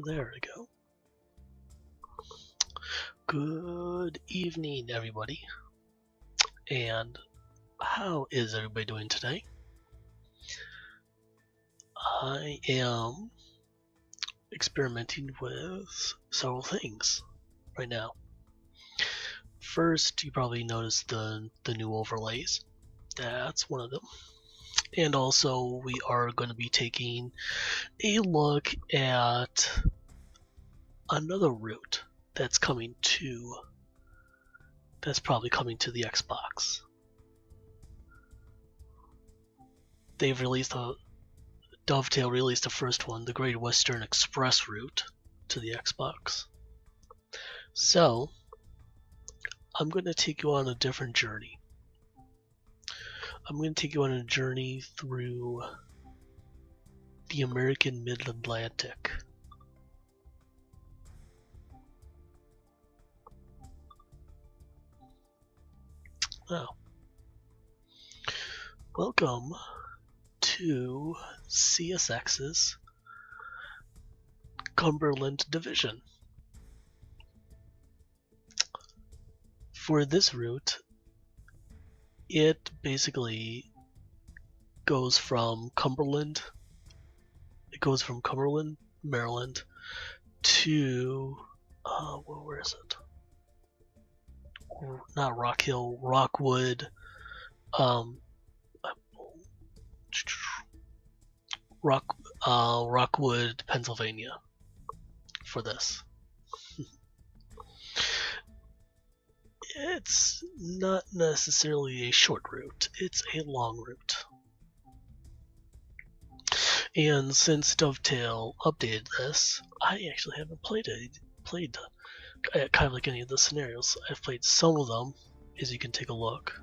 There we go. Good evening, everybody. And how is everybody doing today? I am experimenting with several things right now. First, you probably noticed the new overlays. That's one of them. And also, we are going to be taking a look at another route that's probably coming to the Xbox. They've released Dovetail released the first one, the Great Western Express route to the Xbox. So, I'm going to take you on a different journey. I'm going to take you on a journey through the American Mid-Atlantic. Now, welcome to CSX's Cumberland Division. For this route, it basically goes from Cumberland, Maryland to, where is it? Not Rock Hill, Rockwood, Rockwood, Pennsylvania for this. It's not necessarily a short route, it's a long route. And since Dovetail updated this, I actually haven't played kind of like any of the scenarios. I've played some of them, as you can take a look.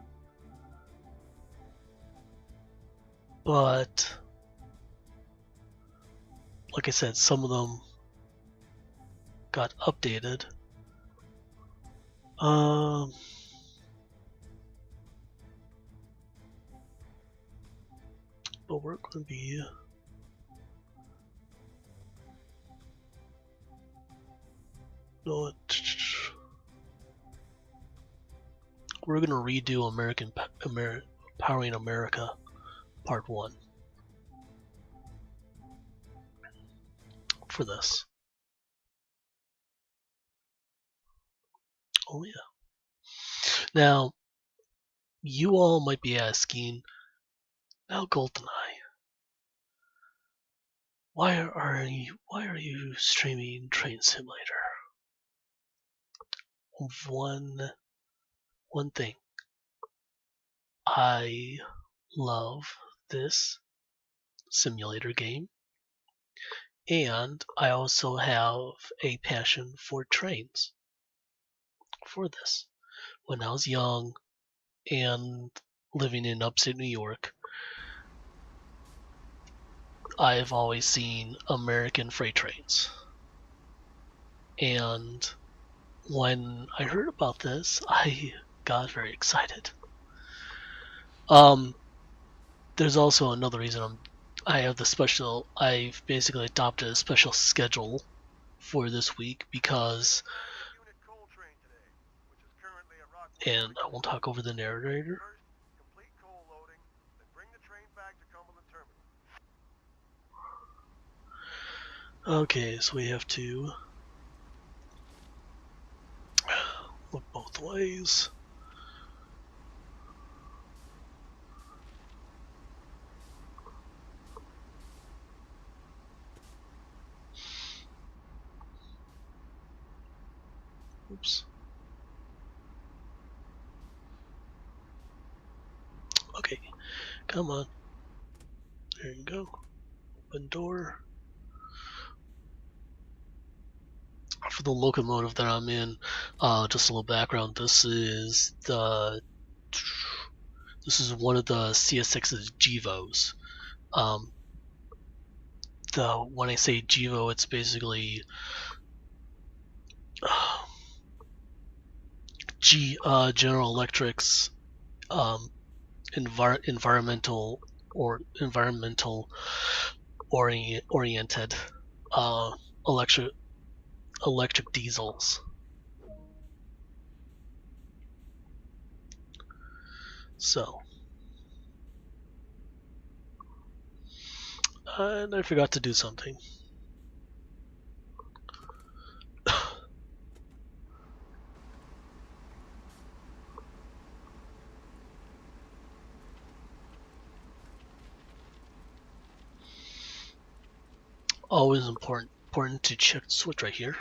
But, like I said, some of them got updated. But we're going to be we're going to redo Powering America Part 1 for this. Oh yeah. Now, you all might be asking, now GoldenEye, why are you streaming Train Simulator? One thing. I love this simulator game, and I also have a passion for trains for this. When I was young and living in upstate New York, I've always seen American freight trains. And when I heard about this, I got very excited. There's also another reason I've basically adopted a special schedule for this week because, and I won't talk over the narrator. Okay, so we have to look both ways. Oops. Okay, come on. There you go. Open door. For the locomotive that I'm in, just a little background. This is one of the CSX's GEVOs. When I say GEVO, it's basically General Electric's environmental oriented electric diesels. So, and I forgot to do something. Always important to check the switch right here.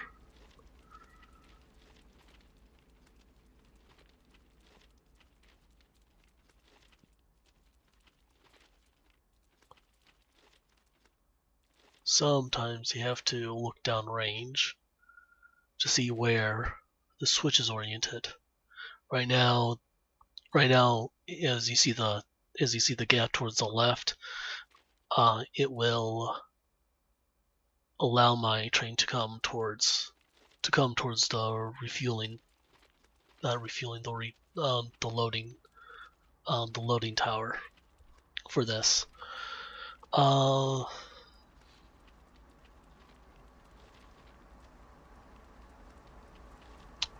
Sometimes you have to look downrange to see where the switch is oriented. Right now, as you see the gap towards the left, it will allow my train to come towards the refueling, not refueling, the loading tower for this.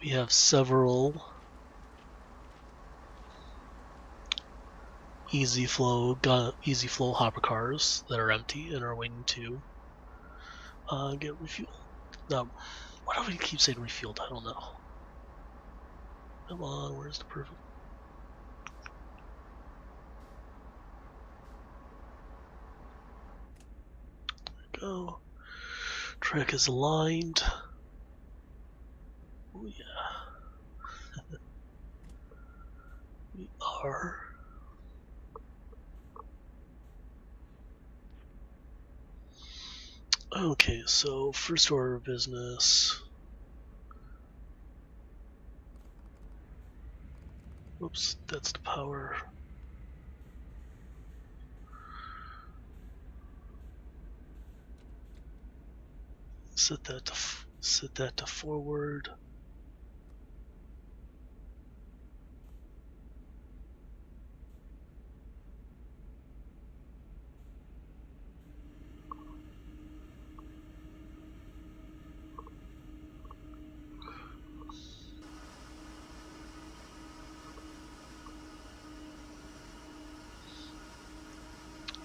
We have several easy flow hopper cars that are empty and are waiting to get refueled. Now, why do we keep saying refueled? I don't know. Come on, where's the perfect? There we go. Track is aligned. Oh yeah. We are. Okay, so first order of business. Oops, that's the power. Set that to forward.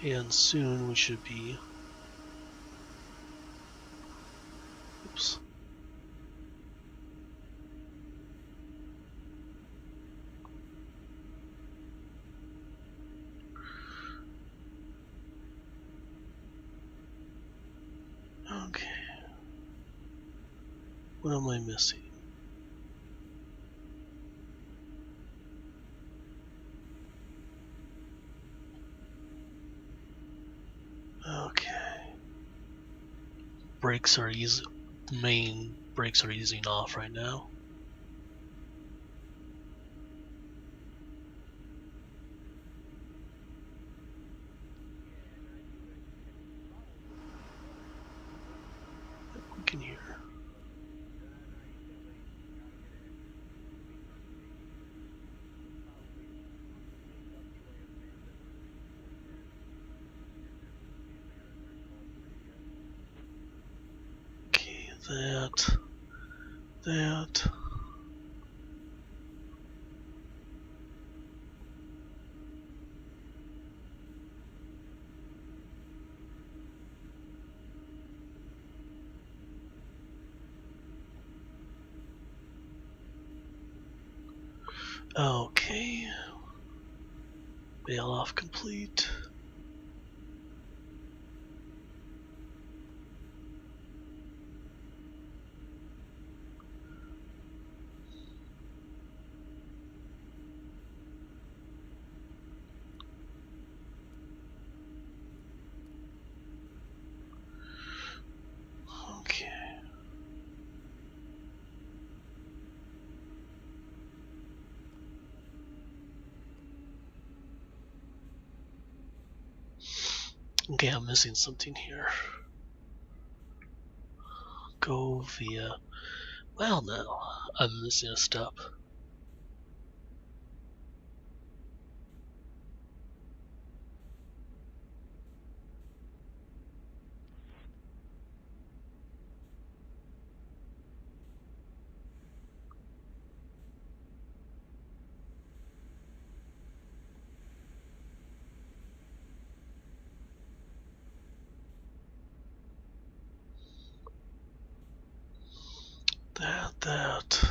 And soon we should be. Oops. Okay. What am I missing? Okay. Brakes are easy. Main brakes are easing off right now. We can hear. Okay, that. Okay. Bail off complete. Okay. Okay, I'm missing something here. Go via. Well, no, I'm missing a step. Not that.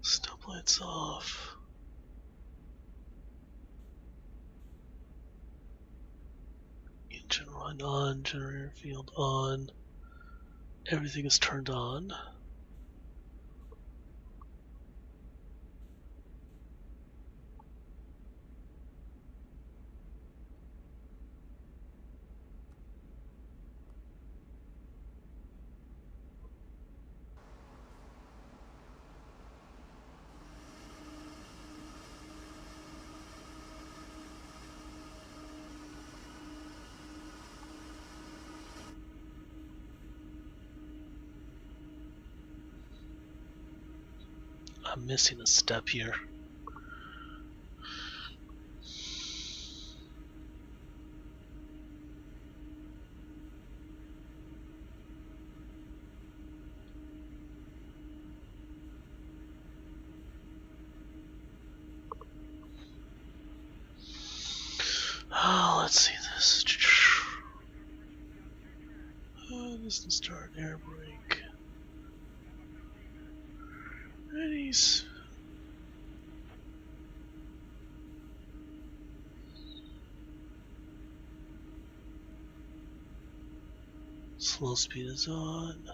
Stoplights off. Engine run on, generator field on. Everything is turned on. I'm missing a step here. Oh, let's see this. This is start air brake. Ready. Slow speed is on.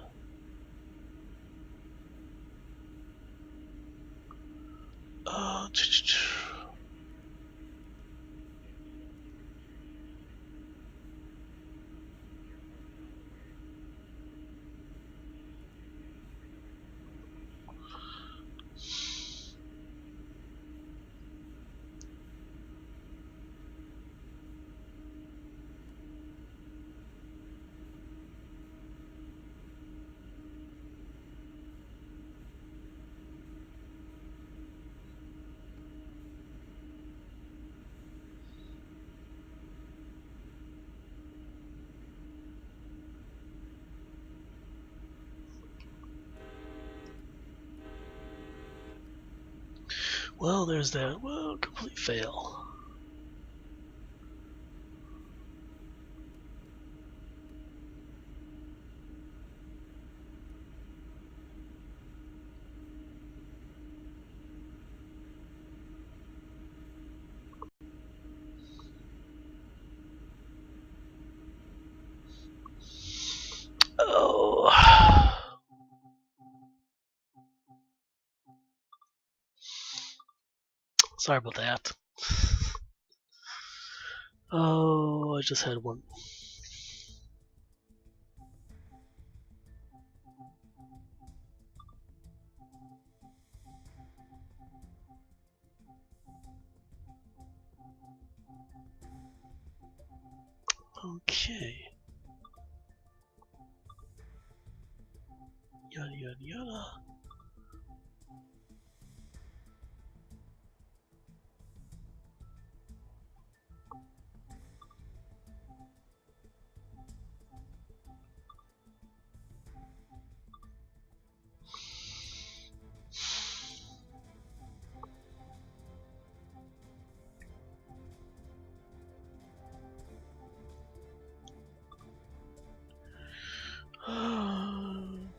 Well, there's that. Well, complete fail. Oh. Sorry about that. Oh, I just had one. Okay. Yada yada yada.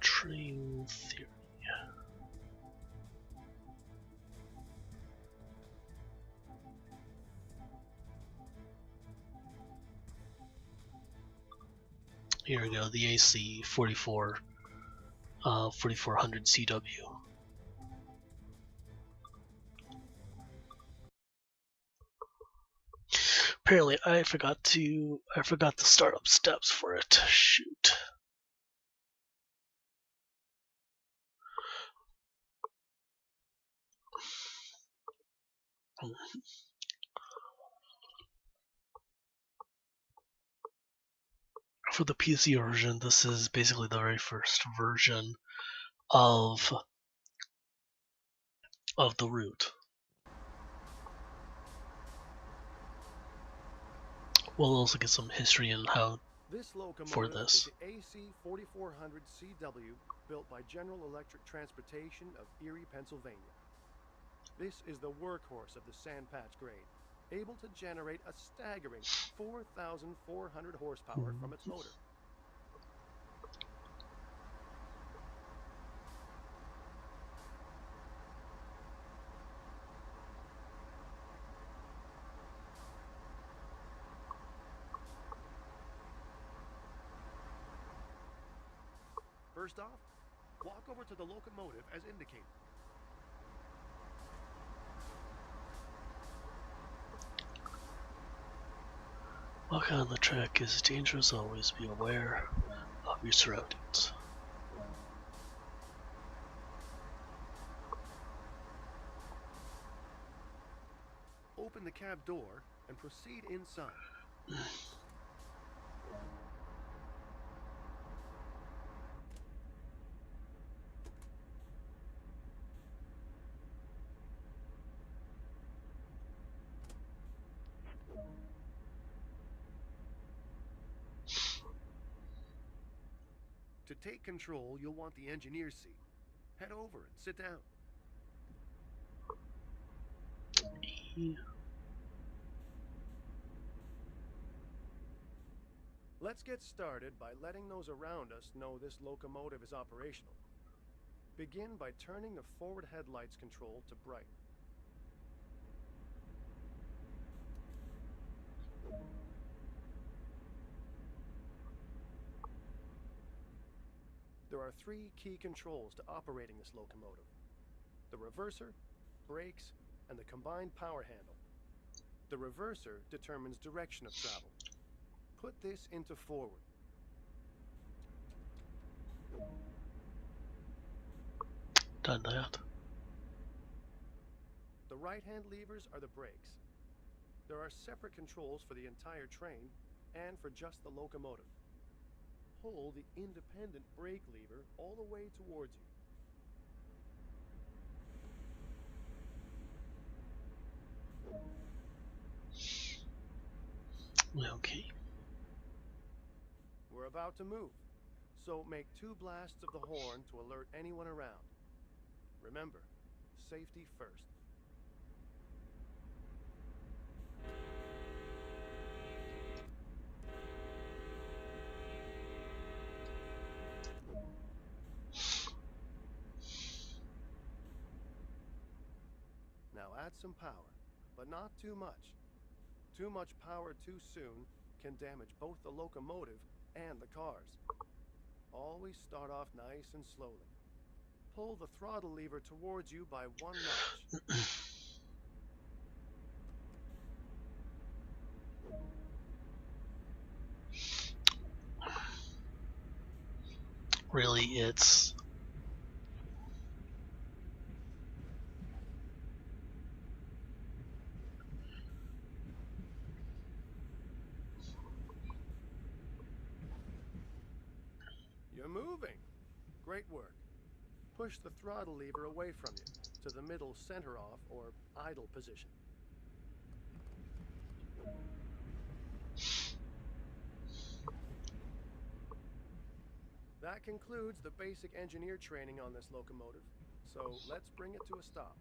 Train theory. Here we go, the AC 4400 CW. Apparently, I forgot the startup steps for it. Shoot. For the PC version, this is basically the very first version of the route. We'll also get some history on how This for locomotive this. is the AC 4400 CW built by General Electric Transportation of Erie, Pennsylvania. This is the workhorse of the Sandpatch grade, able to generate a staggering 4,400 horsepower from its motor. First off, walk over to the locomotive as indicated. Walking on the track is dangerous. Always be aware of your surroundings. Open the cab door and proceed inside. To take control, you'll want the engineer's seat. Head over and sit down. Let's get started by letting those around us know this locomotive is operational. Begin by turning the forward headlights control to bright. There are 3 key controls to operating this locomotive: the reverser, brakes, and the combined power handle. The reverser determines direction of travel. Put this into forward. Done that. The right-hand levers are the brakes. There are separate controls for the entire train and for just the locomotive. Pull the independent brake lever all the way towards you. Okay. We're about to move, so make 2 blasts of the horn to alert anyone around. Remember, safety first. Now add some power, but not too much. Too much power too soon can damage both the locomotive and the cars. Always start off nice and slowly. Pull the throttle lever towards you by 1 notch. Really, it's You're moving. Great work. Push the throttle lever away from you to the middle center off or idle position. That concludes the basic engineer training on this locomotive, so let's bring it to a stop.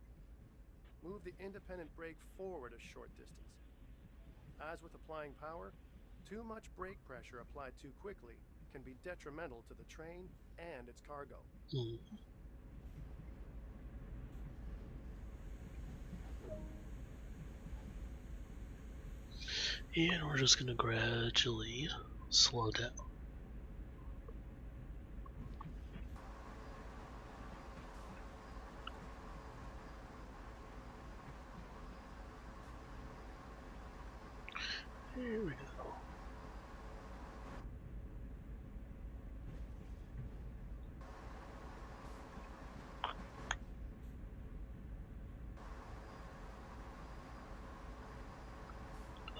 Move the independent brake forward a short distance. As with applying power, too much brake pressure applied too quickly can be detrimental to the train and its cargo. And we're just going to gradually slow down. Here we go.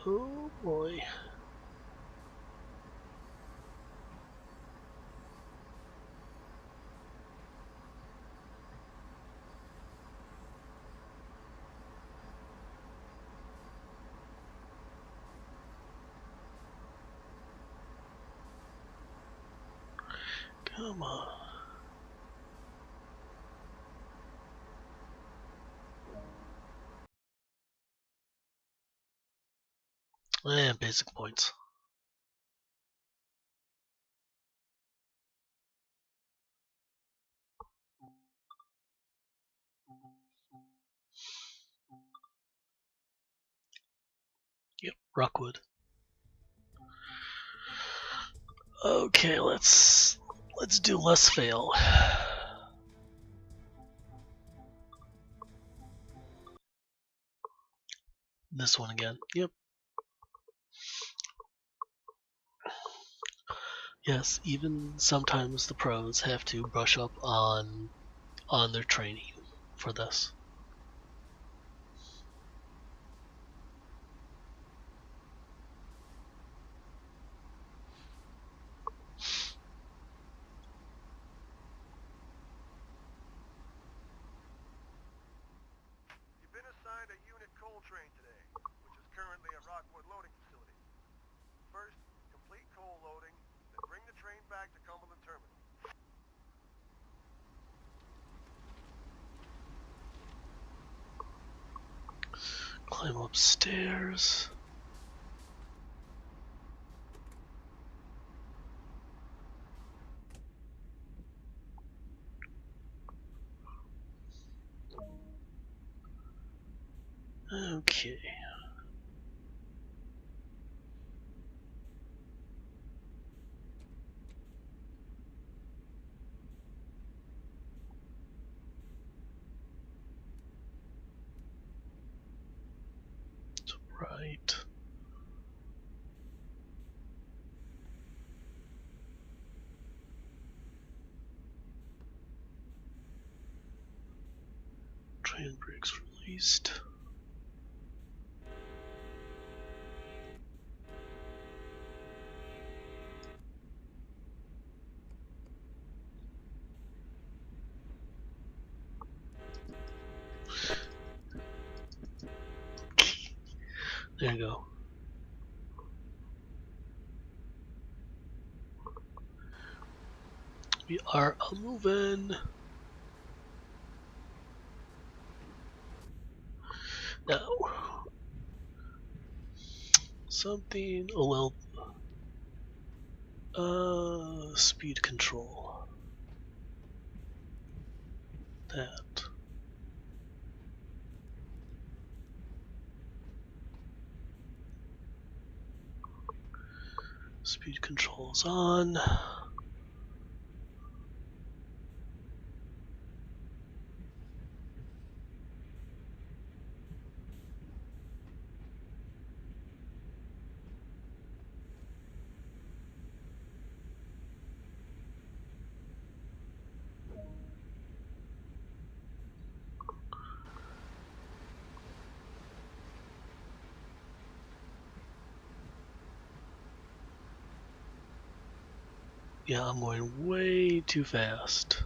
Oh boy. Come on. And basic points. Yep, Rockwood. Okay, let's do less fail. This one again. Yep. Yes, even sometimes the pros have to brush up on their training for this. You've been assigned a unit coal train today, which is currently at Rockwood loading facility. First, complete coal loading, then bring the train back to Cumberland Terminal. Climb upstairs. Okay. Right. Train brakes released. There you go. We are moving. Now, something. Oh well. Speed control. That. Speed control is on. Yeah, I'm going way too fast.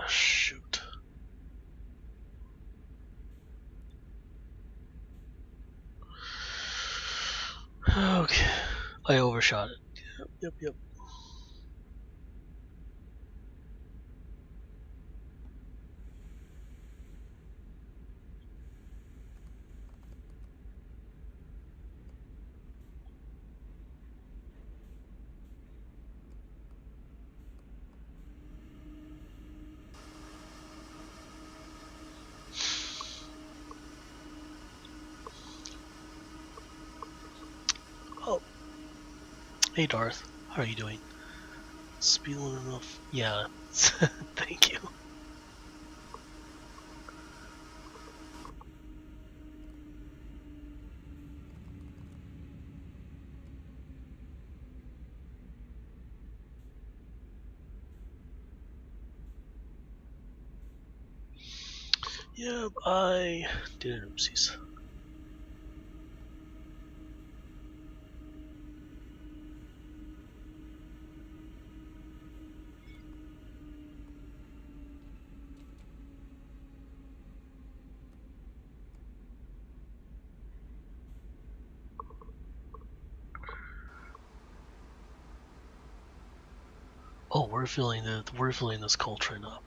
Shoot. Okay. I overshot it. Yep. Oh. Hey Darth, how are you doing? Speed limit enough? Yeah. Thank you. Yep, I did an oopsies. we're filling this coal train up.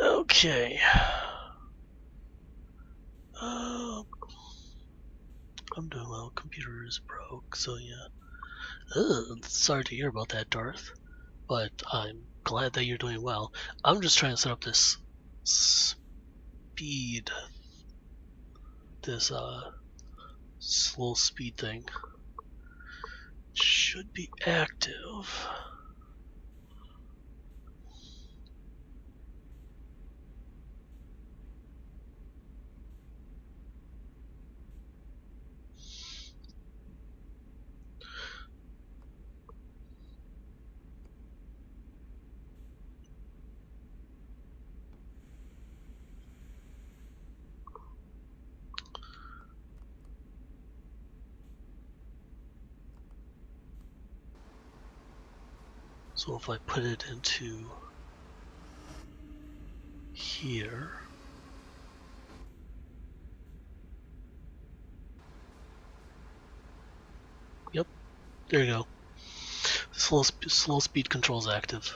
Okay. I'm doing well. Computer is broke, so yeah. Sorry to hear about that, Darth. But I'm glad that you're doing well. I'm just trying to set up this speed, this slow speed thing. Should be active. So if I put it into here, yep, there you go. Slow speed control is active.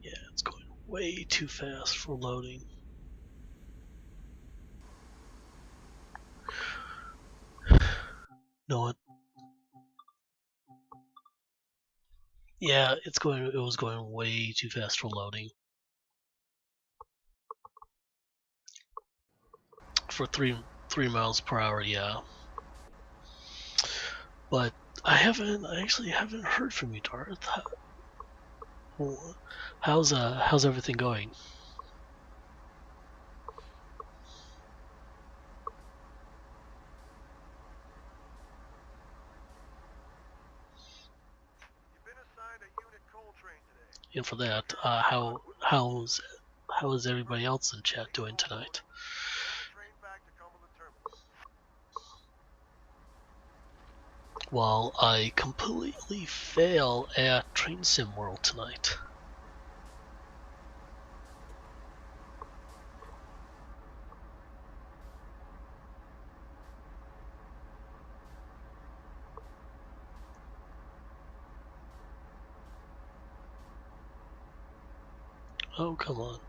Yeah, it's going way too fast for loading. No, yeah, it was going way too fast for loading. For 3 miles per hour, yeah. But I actually haven't heard from you, Darth. How's everything going? You've been assigned a unit coal train today. And for that, how is everybody else in chat doing tonight? Train back to Cumberland Terminal. Well, I completely fail at Train Sim World tonight. Oh, come on.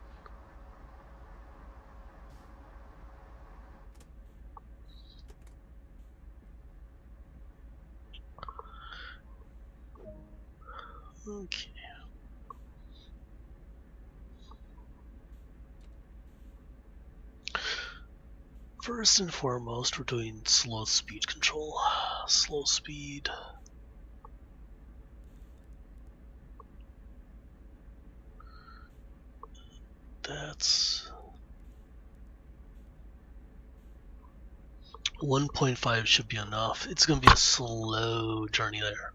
Okay. First and foremost, we're doing slow speed control. Slow speed. That's 1.5 should be enough. It's going to be a slow journey there.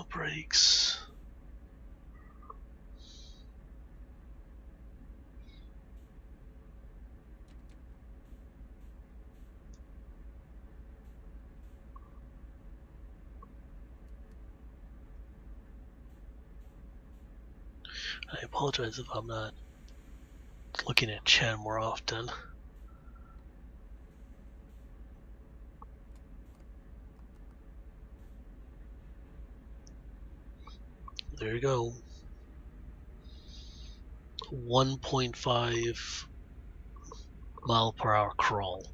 Brakes. I apologize if I'm not looking at chat more often. There you go. 1.5 mile per hour crawl.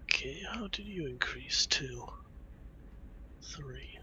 Okay, how did you increase to 3?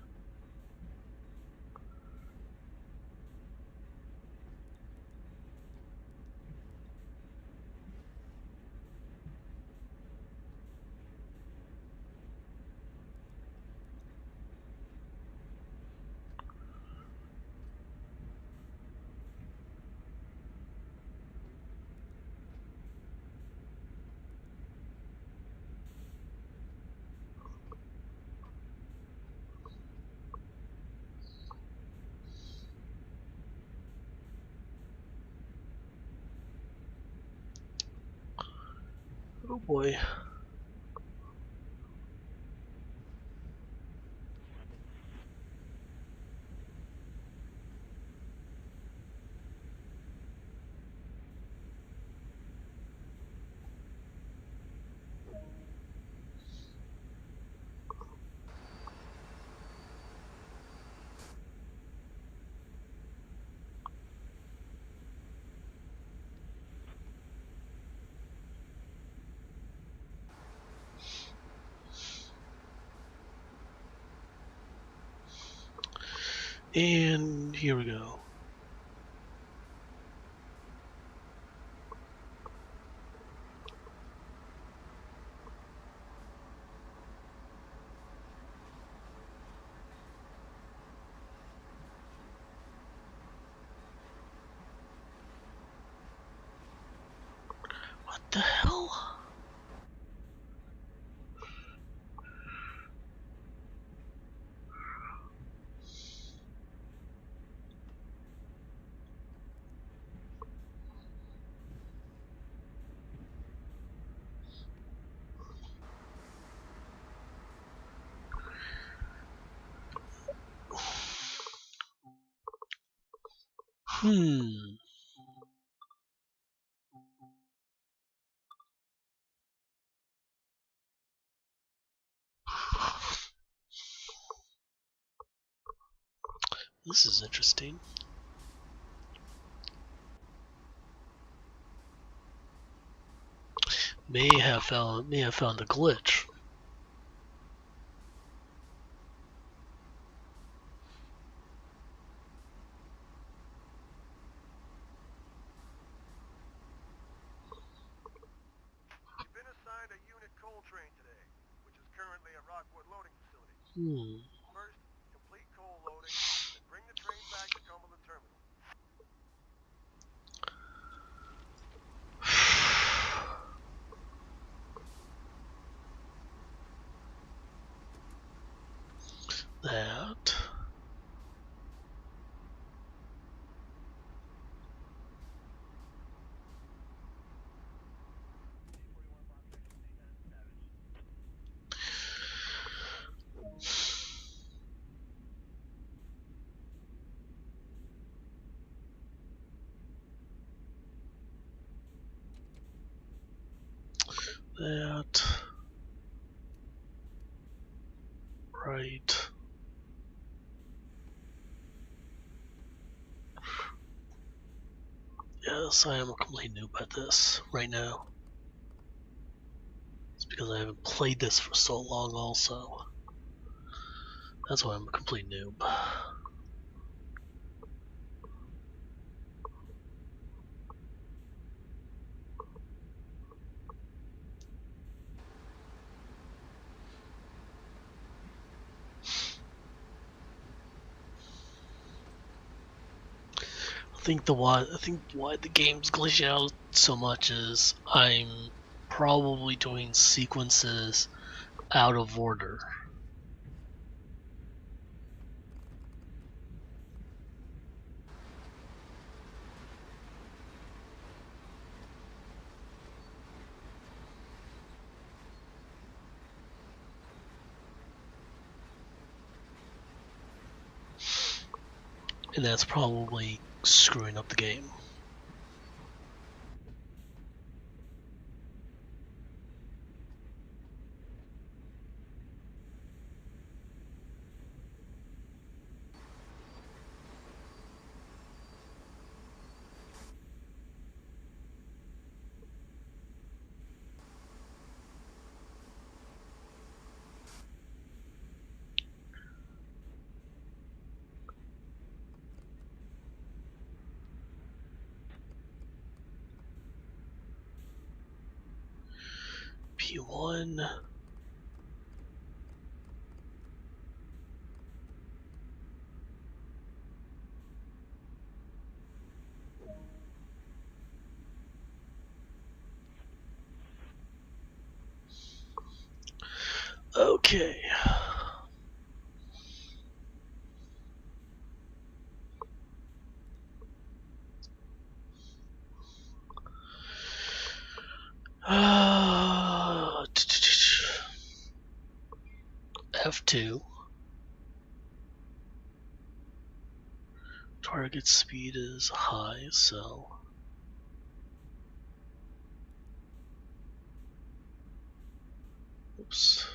Oh boy. And here we go. What the hell? This is interesting. May have found a glitch. Been assigned a unit coal train today, which is currently at Rockwood loading facility. First, complete coal loading, then bring the train back to Cumberland Terminal. That. That. Right. Yes, I am a complete noob at this right now. It's because I haven't played this for so long also. That's why I'm a complete noob. I think why the game's glitching out so much is I'm probably doing sequences out of order. And that's probably screwing up the game. P1. Okay. F2. Target speed is high, so oops.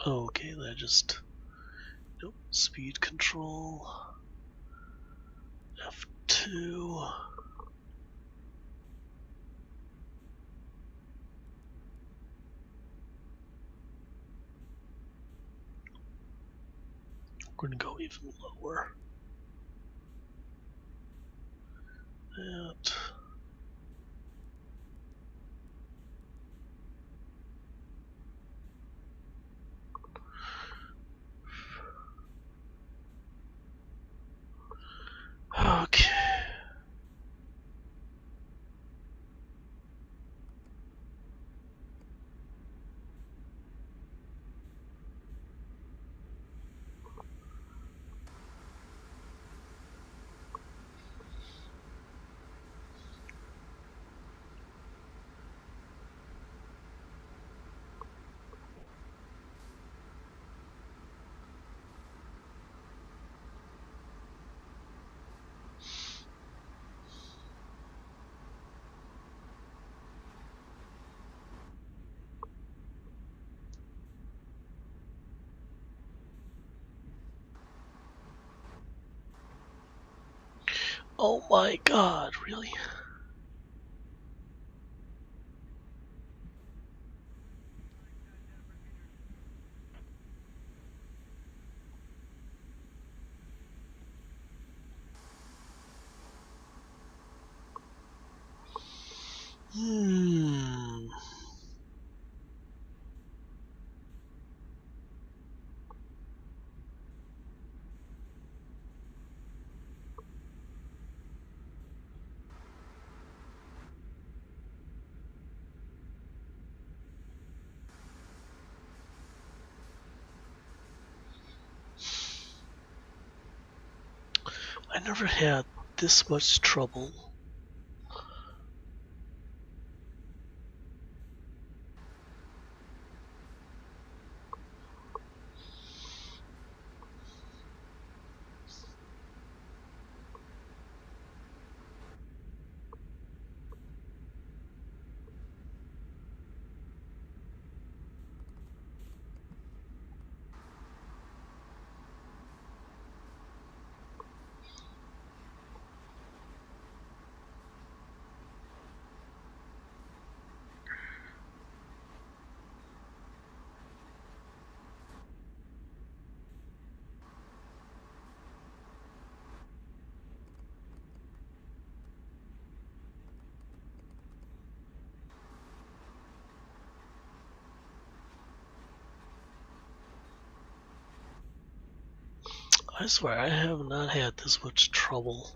Okay, that just nope. Speed control. F2. We're gonna go even lower. That. Okay. Oh my god, really? I never had this much trouble. I swear, I have not had this much trouble.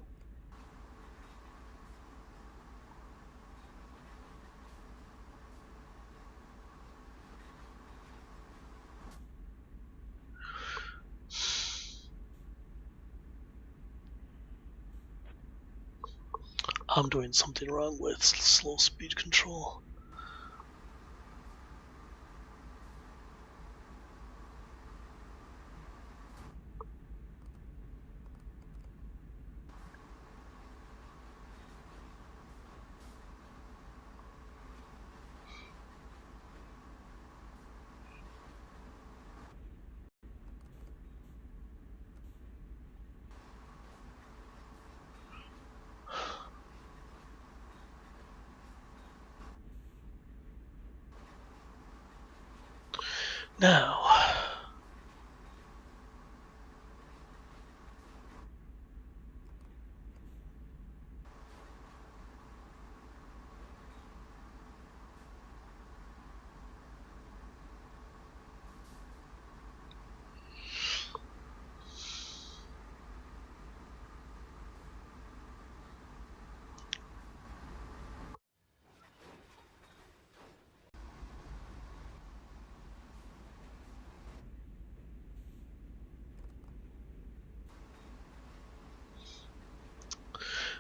I'm doing something wrong with slow speed control. Now,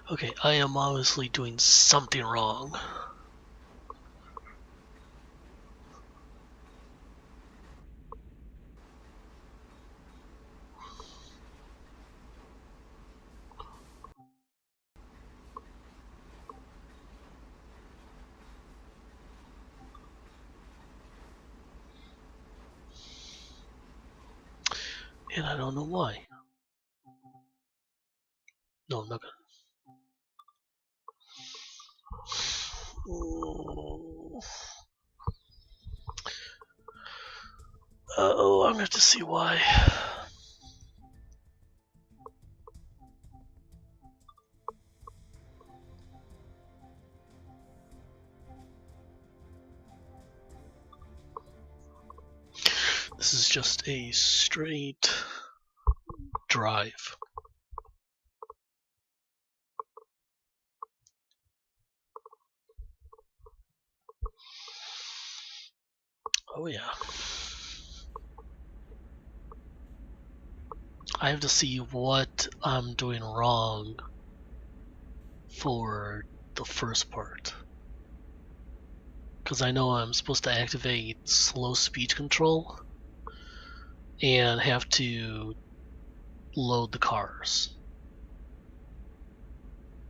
okay, I am obviously doing something wrong. And I don't know why. No, I'm not gonna. Uh-oh, I'm gonna have to see why. This is just a straight drive. Oh yeah. I have to see what I'm doing wrong for the first part. Because I know I'm supposed to activate slow speed control and have to load the cars.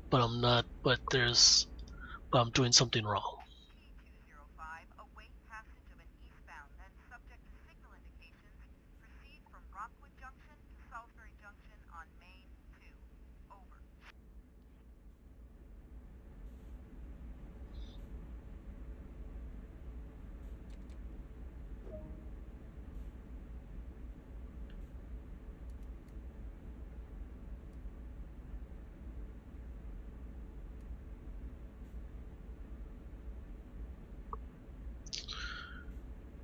But I'm not, but I'm doing something wrong.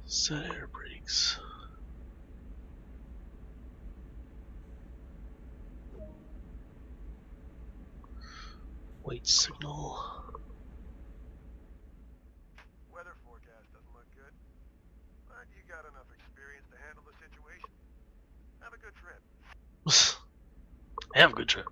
Set air brakes. Wait signal. Weather forecast doesn't look good, but you got enough experience to handle the situation. Have a good trip. Have a good trip.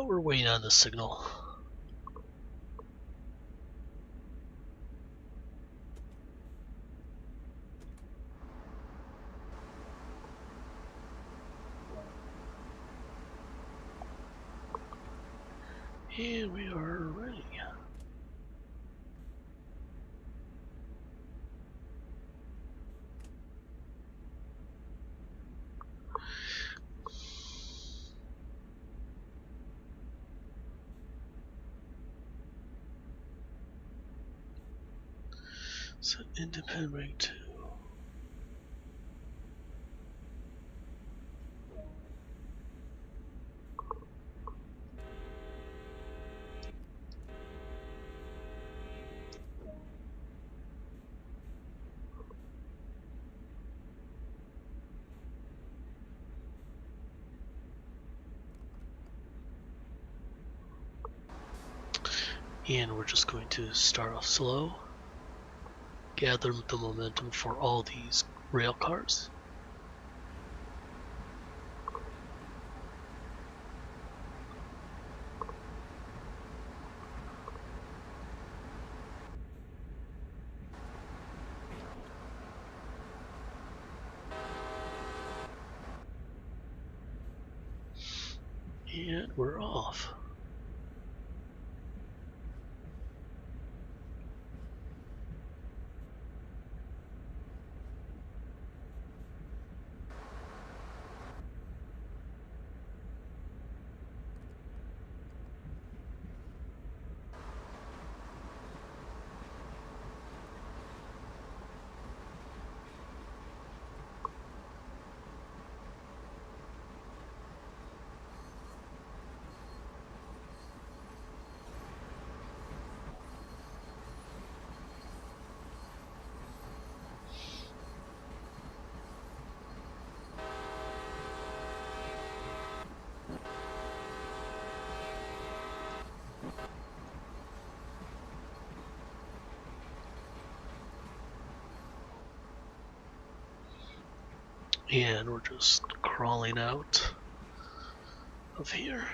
We're waiting on the signal. And we are ready. Set independent brake 2. And we're just going to start off slow, gather the momentum for all these rail cars. And we're off. And we're just crawling out of here.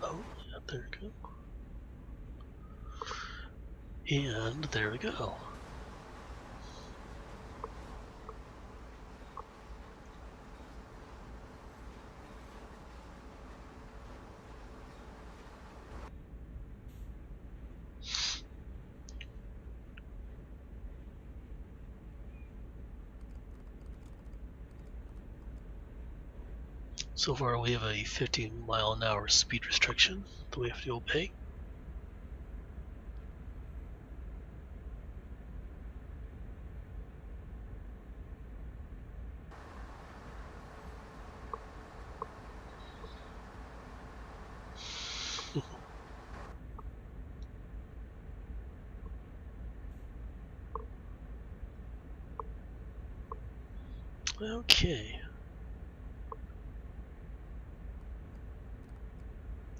Oh, yeah, there we go. And there we go. So far we have a 15-mile-an-hour speed restriction that we have to obey. Okay.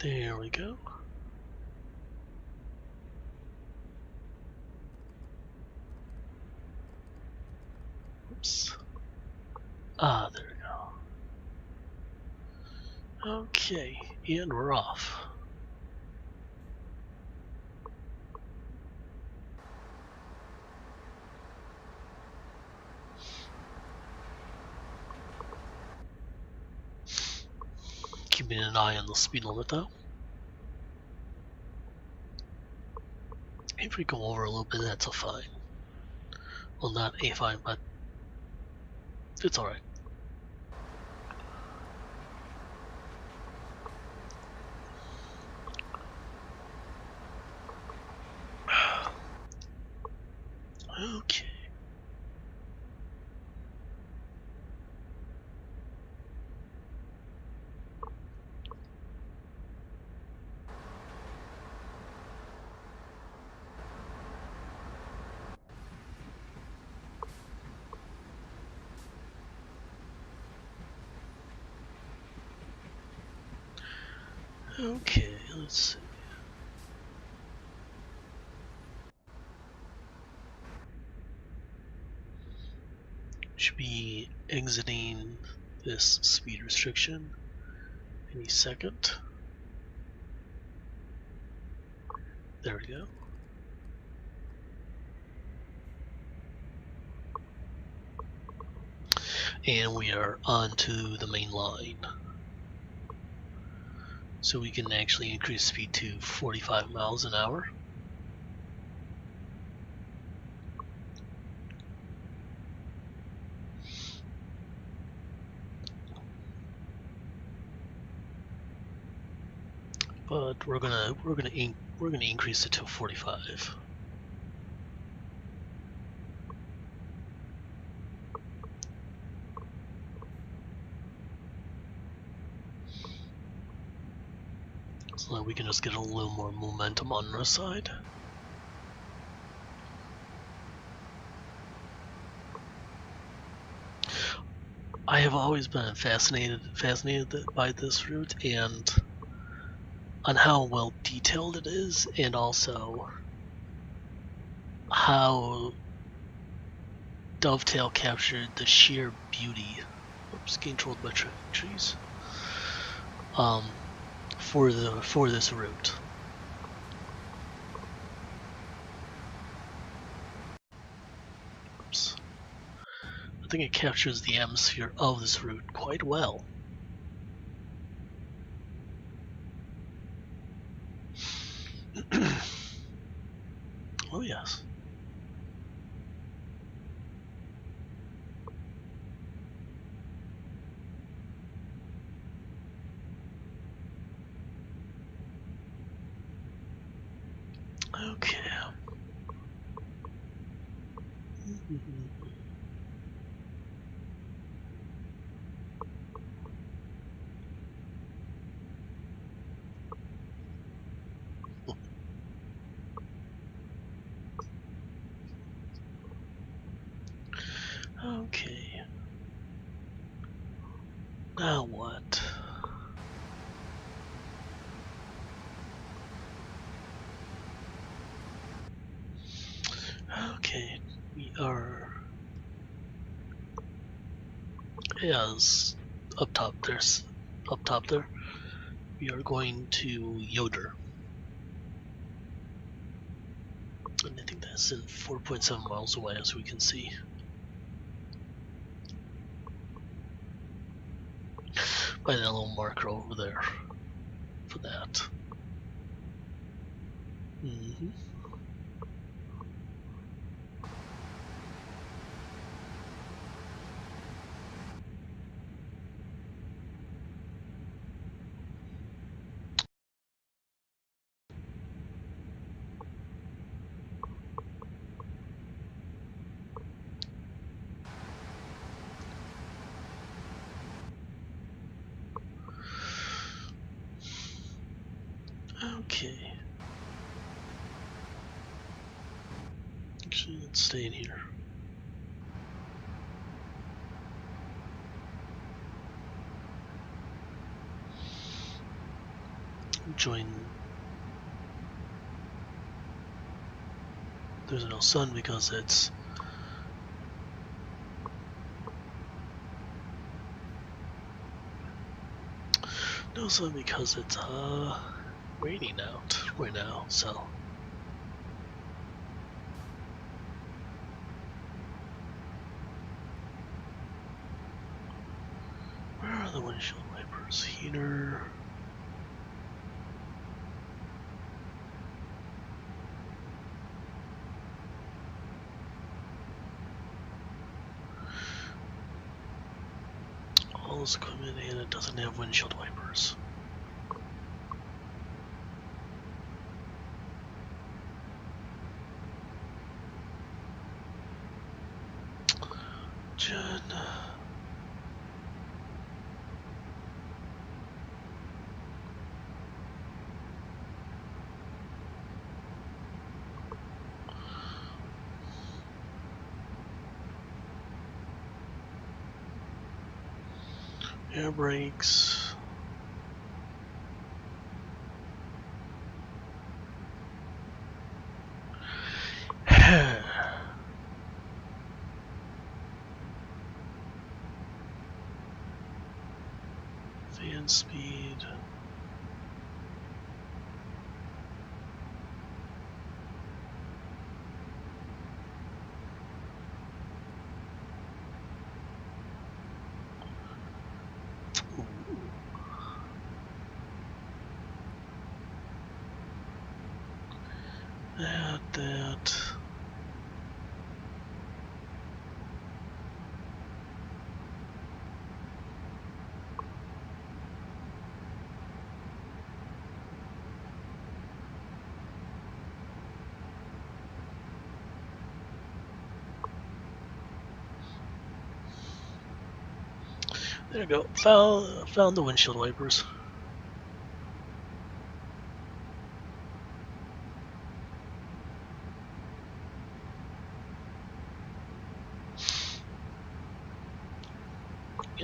There we go. Oops. Ah, there we go. Okay, and we're off. Keeping an eye on the speed limit though. If we go over a little bit, that's a fine. Well, not a fine, but it's alright. Okay. Okay, let's see. Should be exiting this speed restriction any second. There we go. And we are onto the main line. So we can actually increase speed to 45 miles an hour. But we're gonna increase it to 45. So that we can just get a little more momentum on our side. I have always been fascinated by this route and on how well detailed it is, and also how Dovetail captured the sheer beauty. Oops, controlled by trees. For this route. Oops. I think it captures the atmosphere of this route quite well. Oh yes. Okay. Okay. Now what? Okay, we are as up top there. We are going to Yoder. And I think that's in 4.7 miles away, as we can see. By that little marker over there for that. Okay. Actually, let's stay in here. Join. There's no sun because it's raining out right now, so where are the windshield wipers? Here. All this equipment, and it doesn't have windshield wipers. Jen. Air brakes. Fan speed. That. There you go. Found the windshield wipers.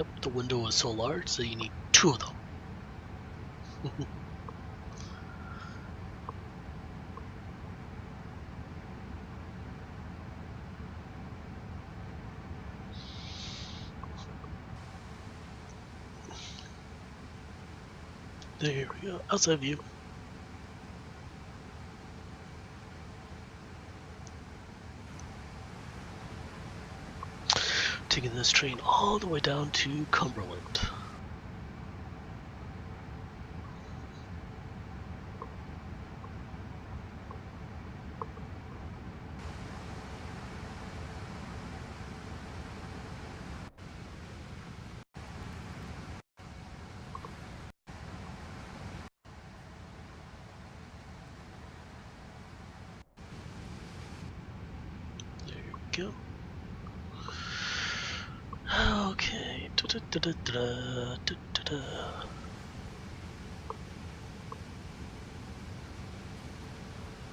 Yep, the window is so large, so you need 2 of them. There we go, outside view. Taking this train all the way down to Cumberland. There we go. Okay.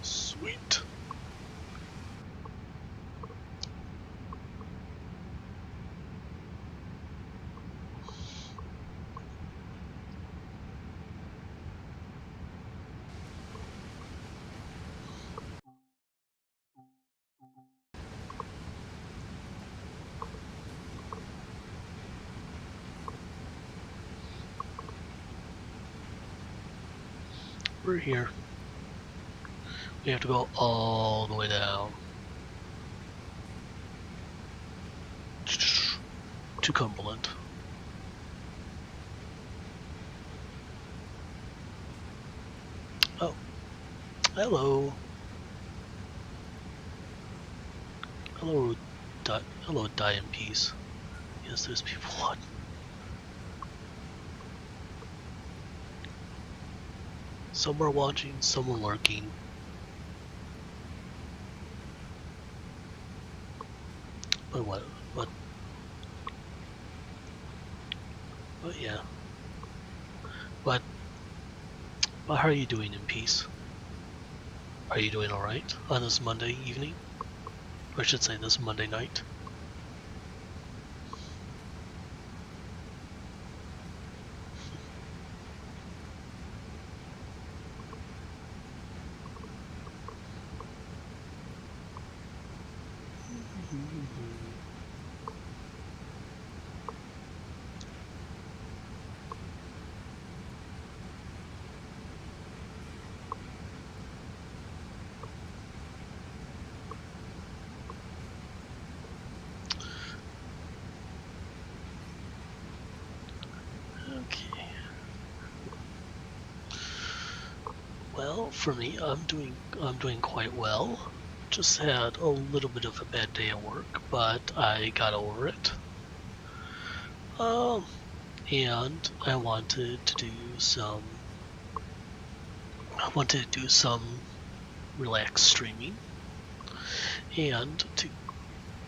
Sweet. We're here. We have to go all the way down to Cumberland. Oh, hello. Hello, hello, die in peace. Yes, there's people on. Some are watching, some are lurking. But what? But yeah. But how are you doing in peace? Are you doing alright on this Monday evening? Or I should say this Monday night? Okay. Well, for me, I'm doing quite well. Just had a little bit of a bad day at work, but I got over it. And I wanted to do some relaxed streaming, and to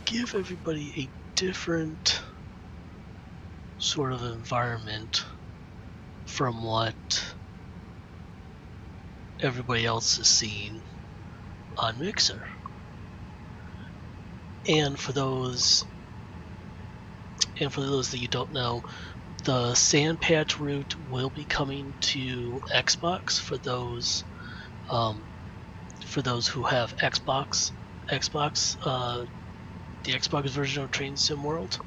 give everybody a different sort of environment from what everybody else is seeing on Mixer. And for those that you don't know, the Sand Patch route will be coming to Xbox for those who have Xbox, the Xbox version of Train Sim World.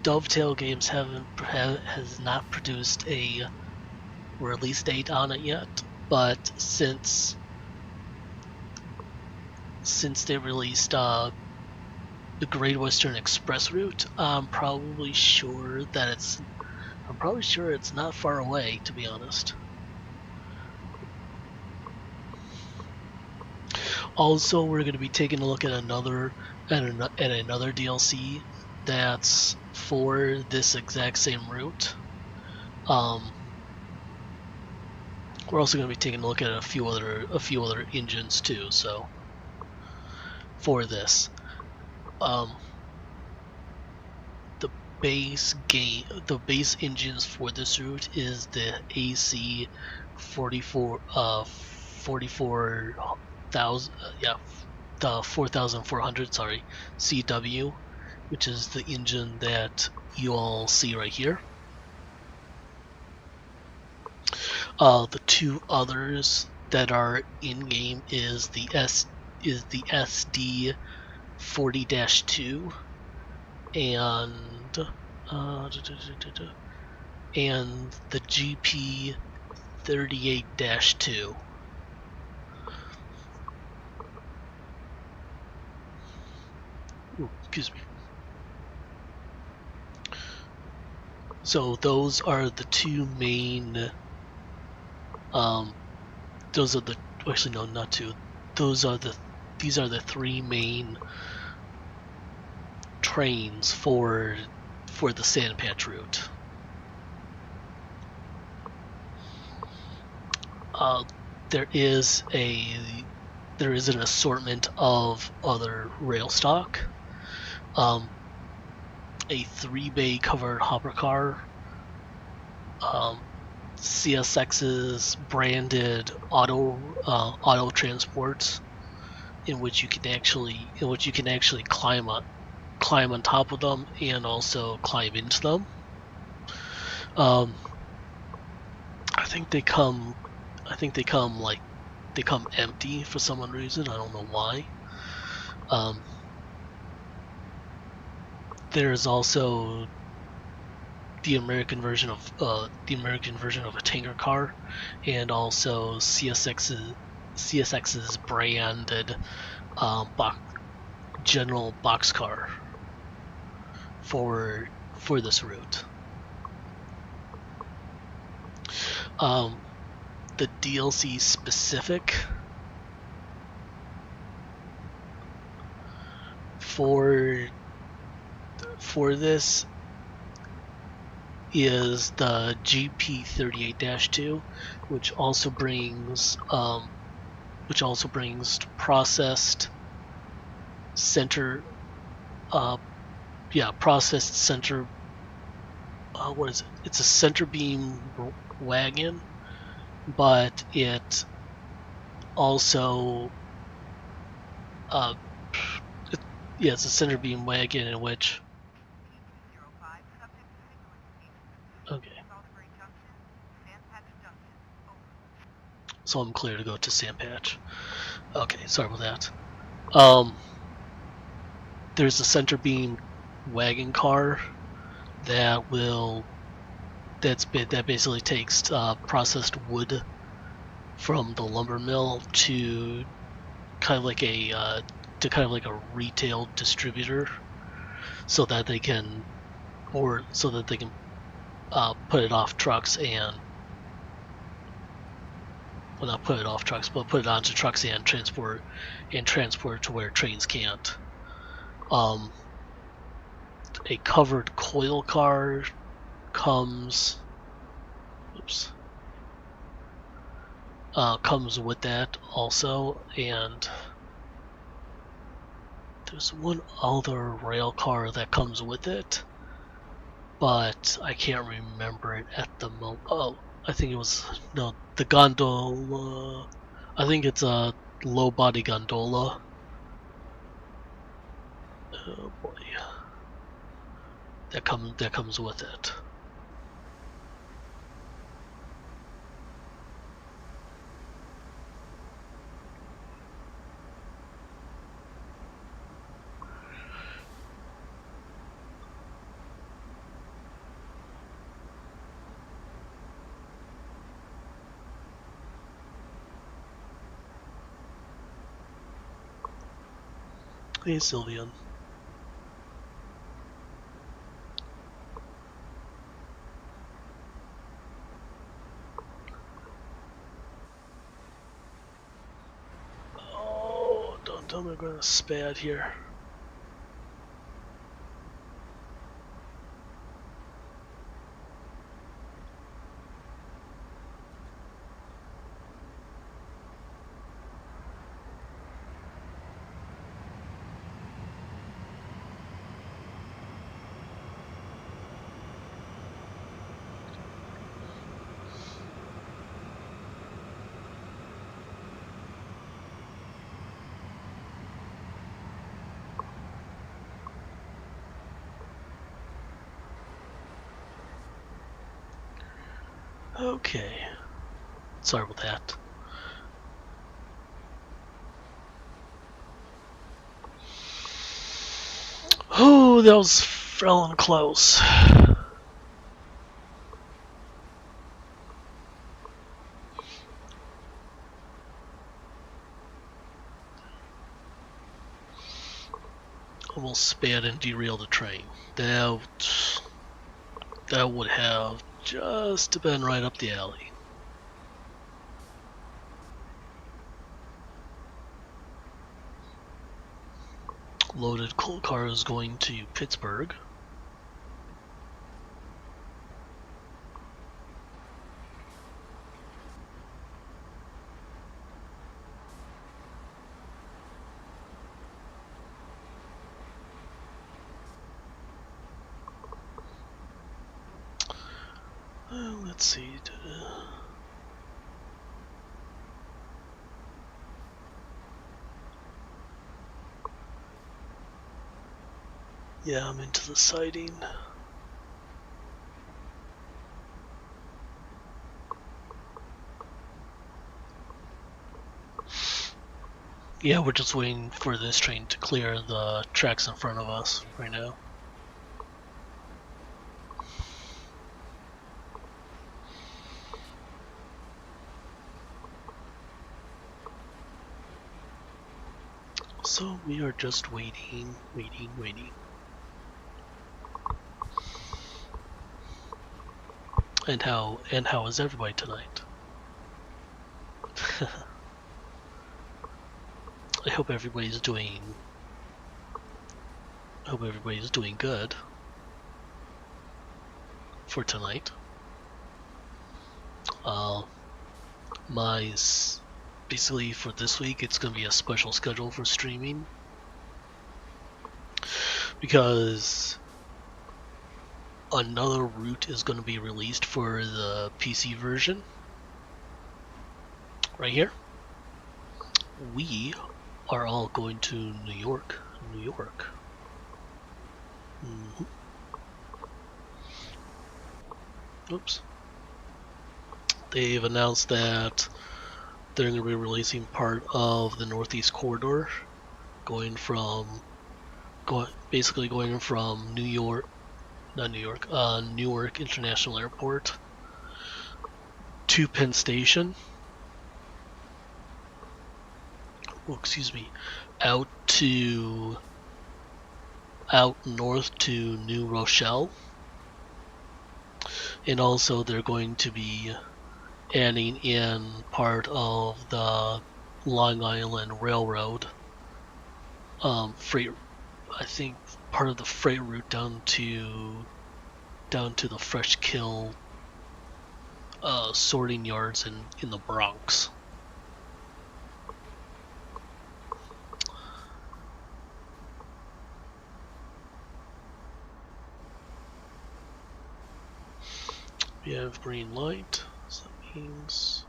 Dovetail Games has not produced a release date on it yet, but since they released the Great Western Express route, I'm probably sure it's not far away, to be honest. Also, we're going to be taking a look at another DLC that's for this exact same route. We're also going to be taking a look at a few other engines too. So for this, the base engines for this route is the AC 44,000 the 4400, sorry, CW, which is the engine that you all see right here. The two others that are in game is the SD 40-2 and the GP 38-2. Excuse me. So those are the two main. Those are the. Actually, no, not two. These are the three main trains for the Sandpatch route. There is an assortment of other rail stock. A 3-bay covered hopper car. CSX's branded auto transports, in which you can actually climb on top of them and also climb into them. I think they come empty for some reason. I don't know why. There's also the American version of a tanker car, and also CSX's branded general boxcar for this route. The DLC specific for this is the GP 38-2, which also brings processed center what is it? It's a center beam wagon, but it also it's a center beam wagon in which so I'm clear to go to Sandpatch. Okay, sorry about that. There's a center beam wagon car that basically takes processed wood from the lumber mill to kind of like a retail distributor, so that they can put it off trucks and not put it off trucks, but put it onto trucks and transport to where trains can't. A covered coil car comes with that also, and there's one other rail car that comes with it, but I can't remember it at the moment. Oh, I think it was the gondola. I think it's a low body gondola. Oh boy, that comes with it. Hey, Sylvian. Oh, don't tell me I'm gonna spad here. Okay. Sorry about that. Oh, that was falling close. Almost sped and derailed the train. That would have just been right up the alley. Loaded coal cars going to Pittsburgh. Let's see. Yeah, I'm into the siding. Yeah, we're just waiting for this train to clear the tracks in front of us right now. So we are just waiting. And how is everybody tonight? I hope everybody's doing good for tonight. Basically for this week it's gonna be a special schedule for streaming because another route is going to be released for the PC version. Right here. We are all going to New York. Oops. They've announced that they're going to be releasing part of the Northeast Corridor, going from Newark International Airport to Penn Station. Oh, excuse me, out north to New Rochelle, and also they're going to be adding in part of the Long Island Railroad freight. I think part of the freight route down to the Fresh Kill sorting yards in the Bronx. We have green light, so that means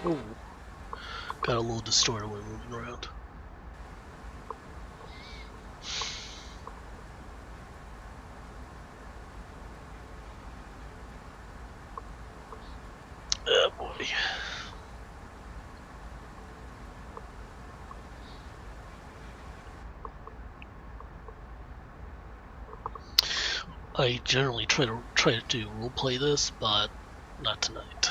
oh, got a little distorted when moving around. Oh boy. I generally try to do roleplay this, but not tonight.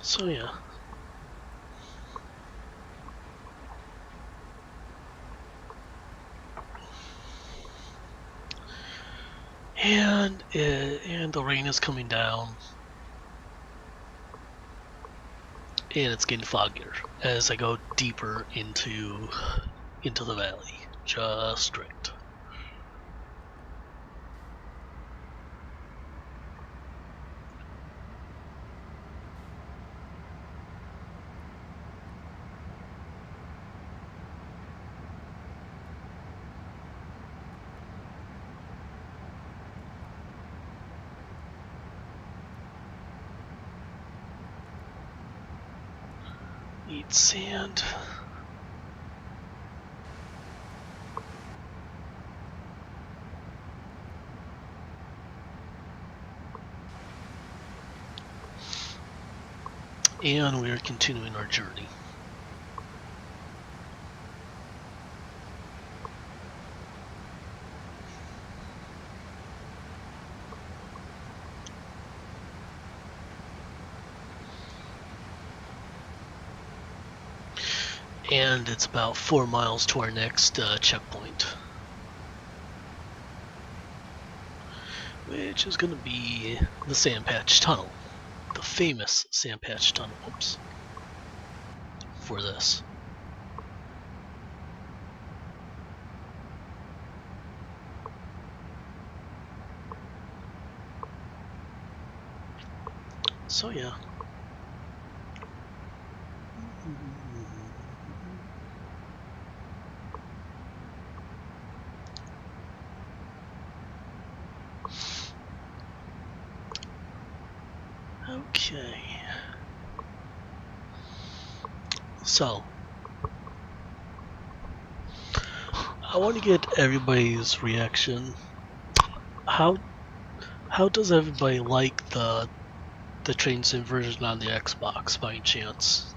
So yeah. And the rain is coming down, and it's getting foggier as I go deeper into the valley. Just right. Eat sand. And we are continuing our journey. And it's about 4 miles to our next checkpoint, which is going to be the Sand Patch Tunnel, the famous Sand Patch Tunnel. Oops. For this. So yeah. Okay. So I want to get everybody's reaction. How does everybody like the train sim version on the Xbox by any chance?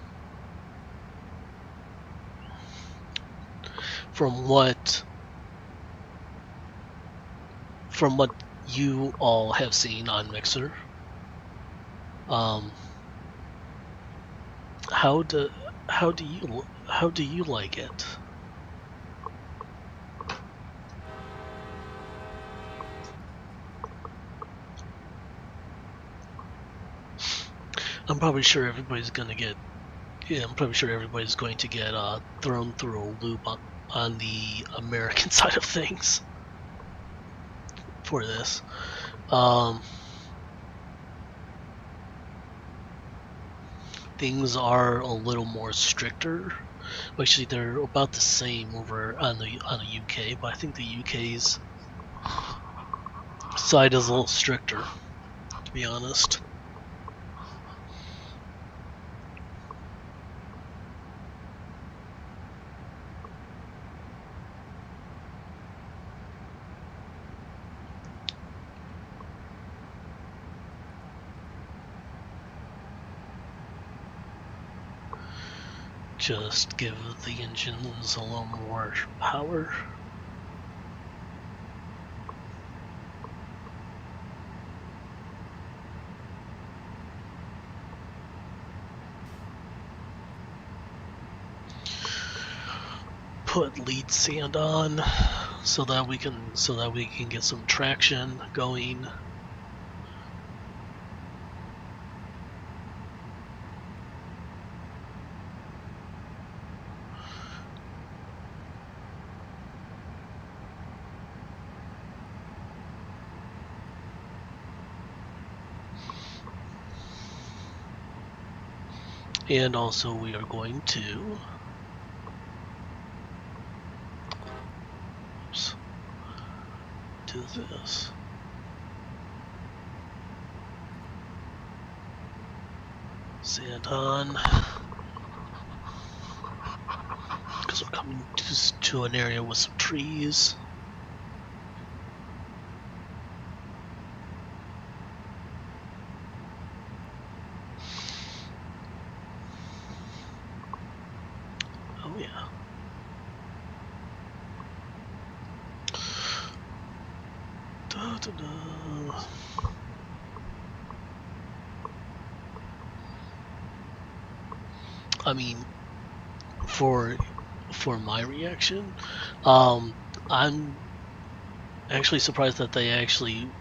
From what you all have seen on Mixer, how do you like it? I'm probably sure everybody's gonna get. Yeah, I'm probably sure everybody's going to get thrown through a loop on the American side of things for this. Things are a little more stricter. Actually, they're about the same over on the UK, but I think the UK's side is a little stricter, to be honest. Just give the engines a little more power. Put lead sand on so that we can get some traction going. And also we are going to do this. Sand on. Because we're coming to an area with some trees. Oh yeah. Da, da, da. I mean, for my reaction, I'm actually surprised that they actually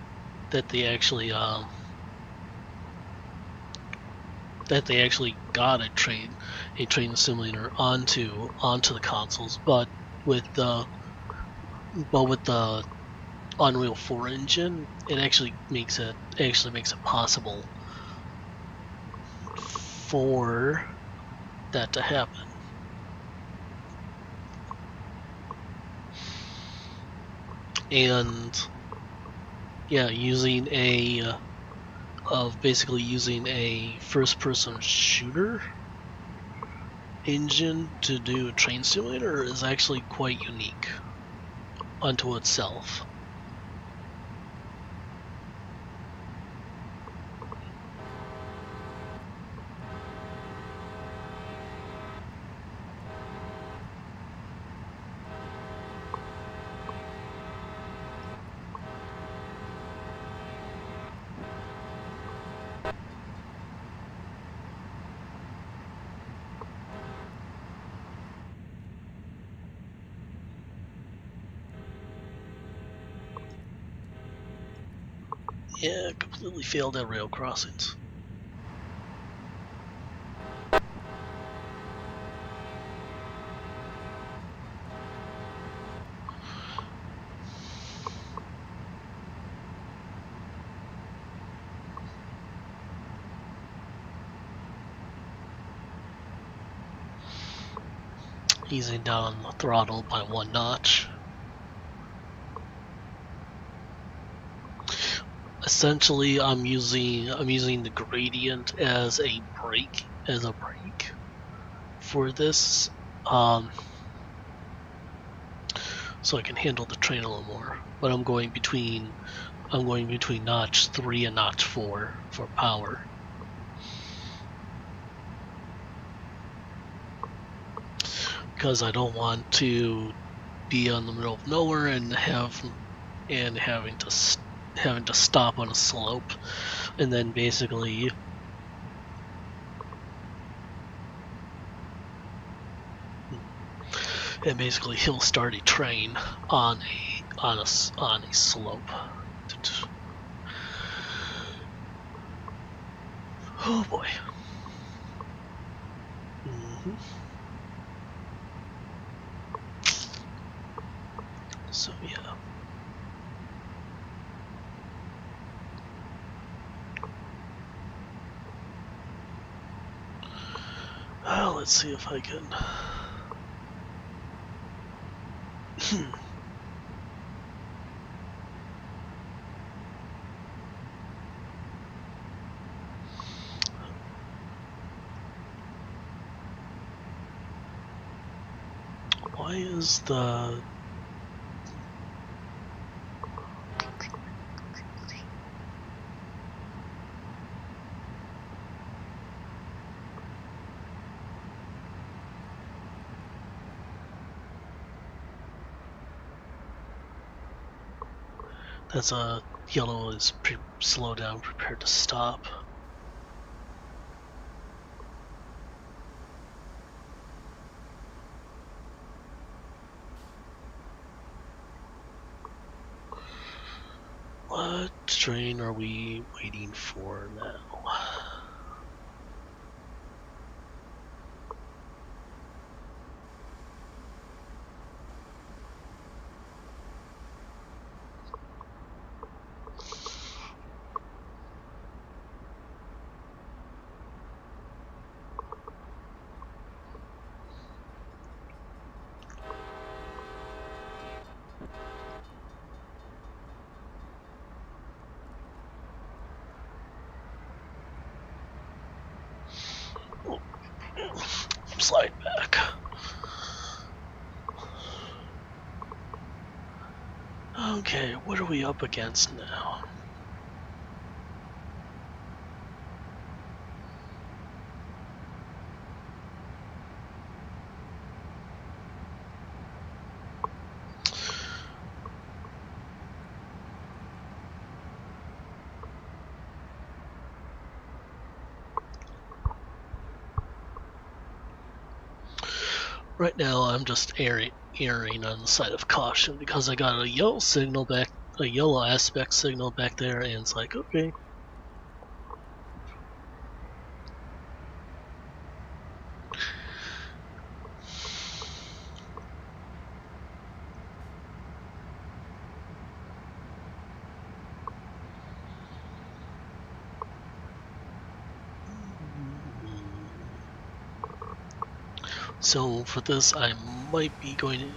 got a train simulator onto the consoles, but with the Unreal 4 engine, it actually makes it possible for that to happen. And yeah, basically using a first-person shooter engine to do a train simulator is actually quite unique unto itself. Yeah, completely failed at rail crossings. Easing down the throttle by 1 notch. Essentially, I'm using the gradient as a brake for this, so I can handle the train a little more. But I'm going between notch 3 and notch 4 for power. Because I don't want to be in the middle of nowhere and having to stop on a slope, and then basically he'll start a train on a slope. Oh boy. So yeah. Let's see if I can. Why is the That's a yellow is slow down, prepared to stop. What train are we waiting for now? Slide back. Okay, what are we up against now? Right now, I'm just erring on the side of caution because I got a yellow signal back, a yellow aspect signal back there, and it's like, okay. So for this, I might be going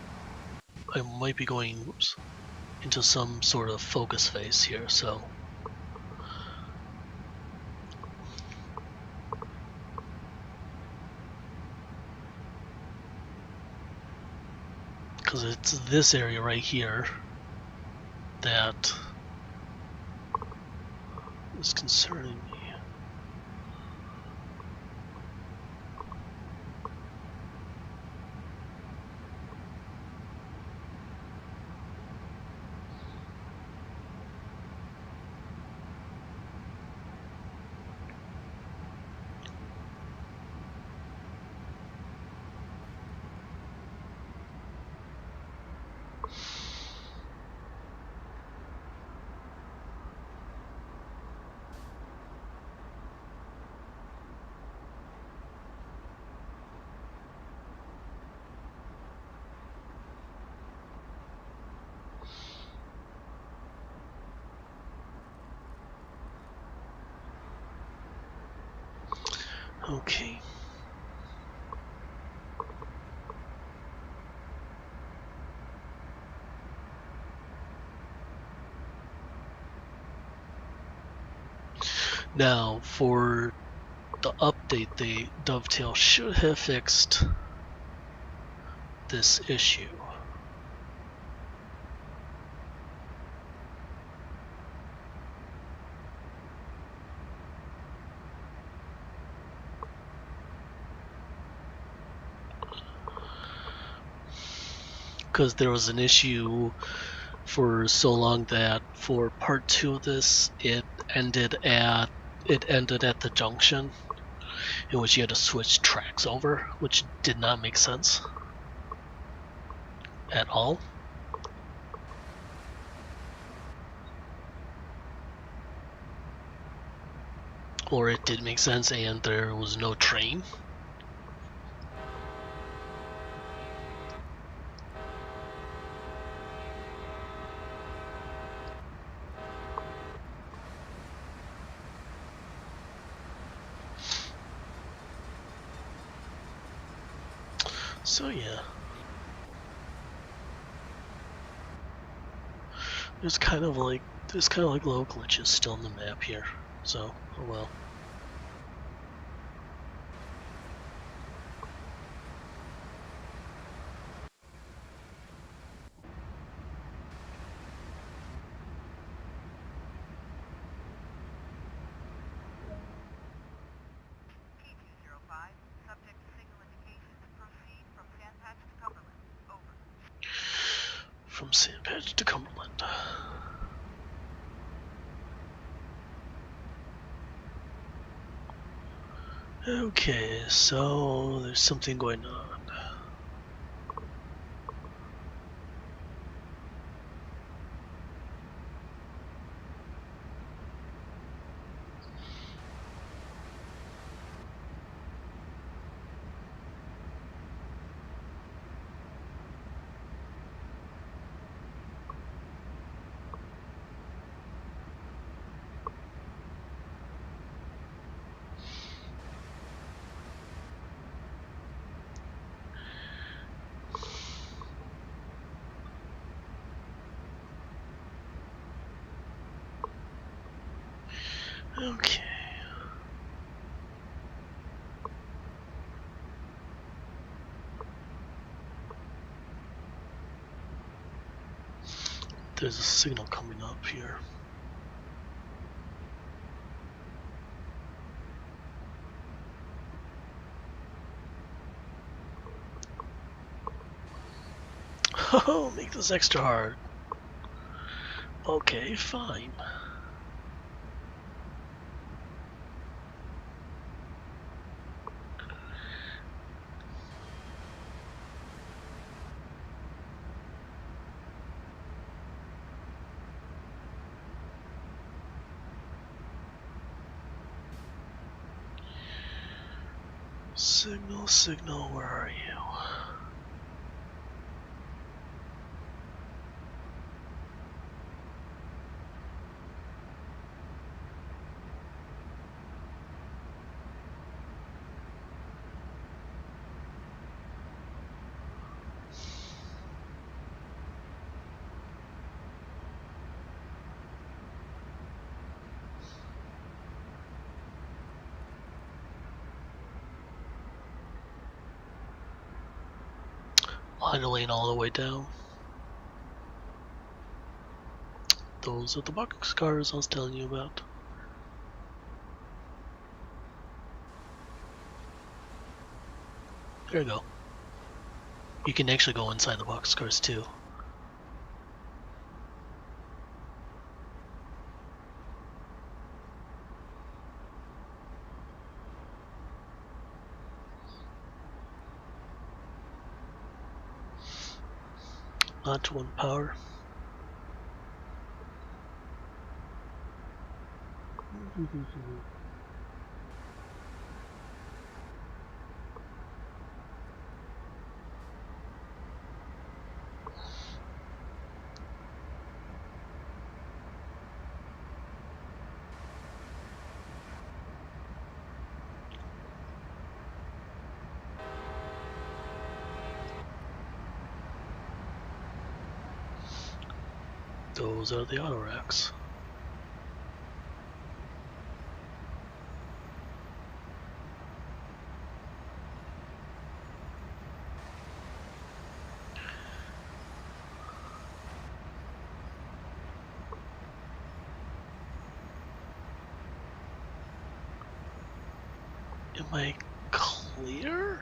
into some sort of focus phase here. So because it's this area right here that is concerning me. Okay. Now, for the update, Dovetail should have fixed this issue. Because there was an issue for so long that for part 2 of this, it ended at the junction in which you had to switch tracks over, which did not make sense at all. Or it did make sense and there was no train. So yeah, there's kind of like little glitches still in the map here. So oh well. From Sandpatch to Cumberland. Okay, so there's something going on. Okay. There's a signal coming up here. Oh, make this extra hard. Okay, fine. Signal, where are you? Line a lane all the way down. Those are the box cars I was telling you about. There you go. You can actually go inside the box cars too. Not one power. Those are the auto racks. Am I clear?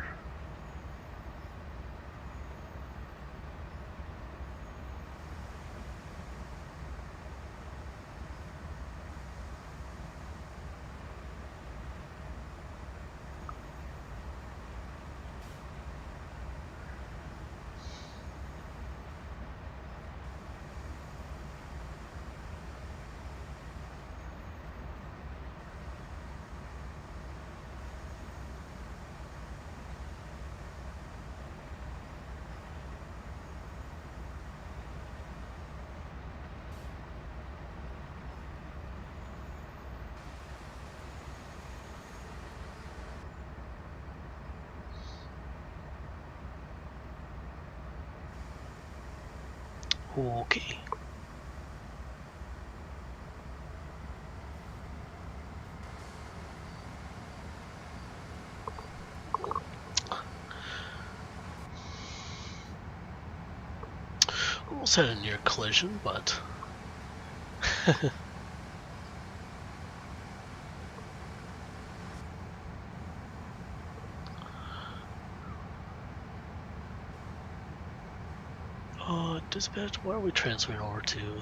Okay. Almost had a near collision, but dispatch, where are we transferring over to?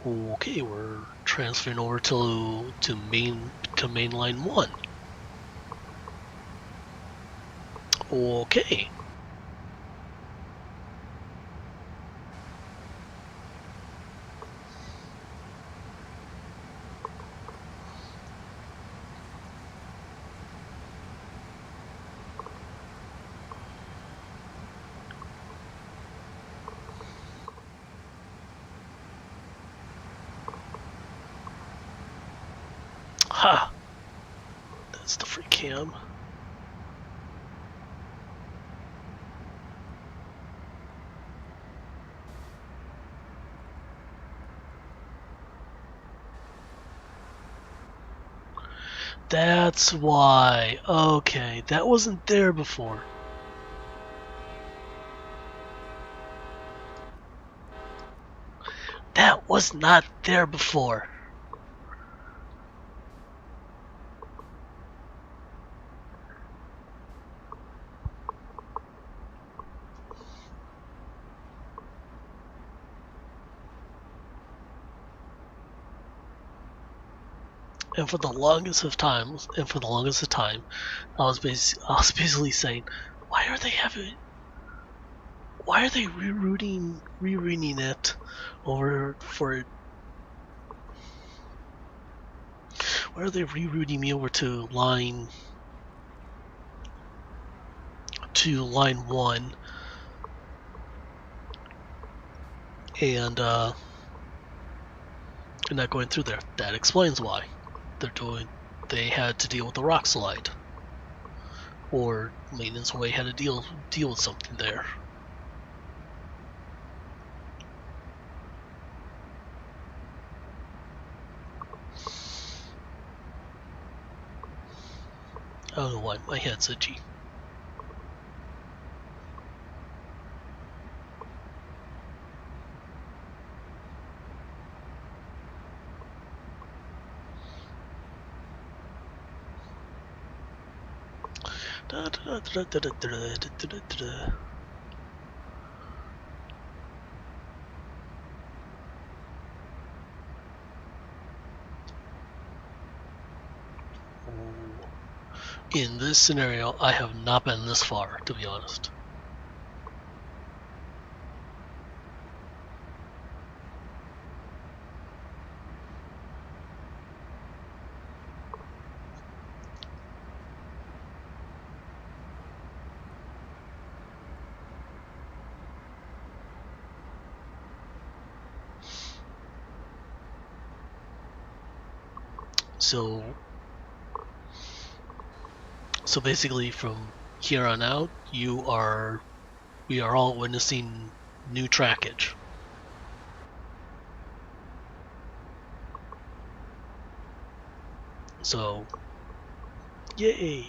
Okay, we're transferring over to main line 1. Okay. Ha! That's the free cam. That's why. Okay, that wasn't there before. That was not there before. And for the longest of time, I was basically saying, why are they rerouting it over for? Why are they rerouting me over to line 1? And They're not going through there. That explains why. They had to deal with the rock slide. Or Maintenance Way had to deal with something there. I don't know why my head's itchy. In this scenario, I have not been this far, to be honest. So basically from here on out, we are all witnessing new trackage. So, yay!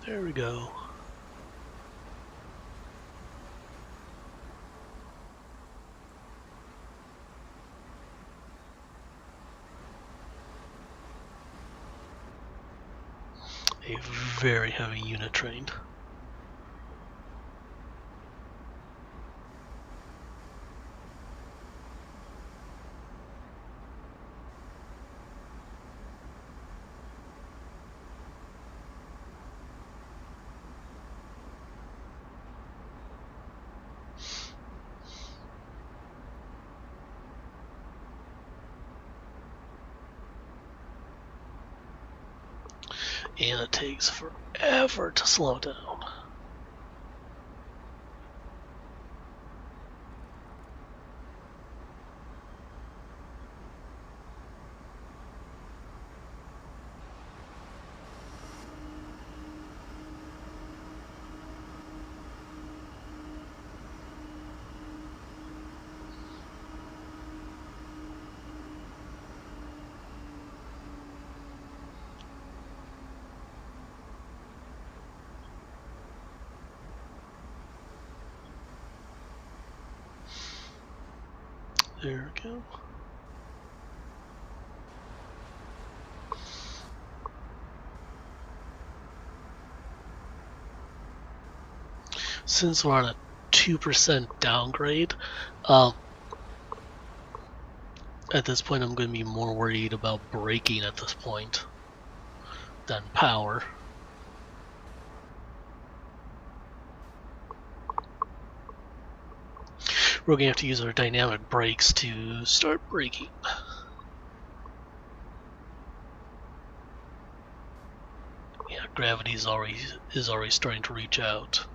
There we go. A very heavy unit train. And it takes forever to slow down. There we go. Since we're on a 2% downgrade, at this point I'm going to be more worried about braking at this point than power. We're going to have to use our dynamic brakes to start braking. Yeah, gravity is already starting to reach out.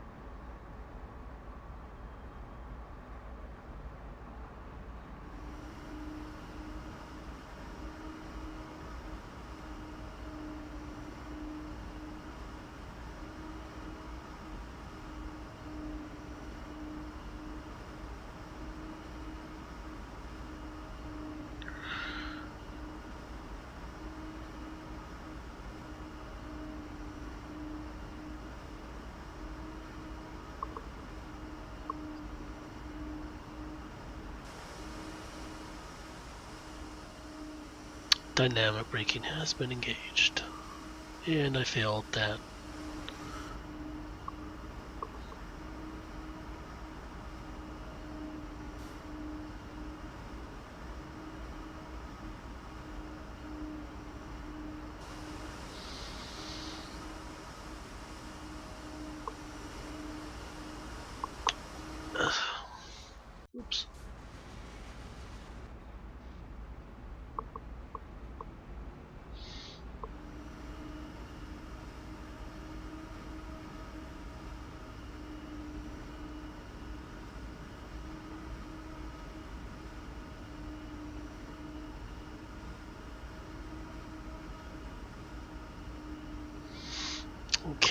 Dynamic braking has been engaged, and I failed that.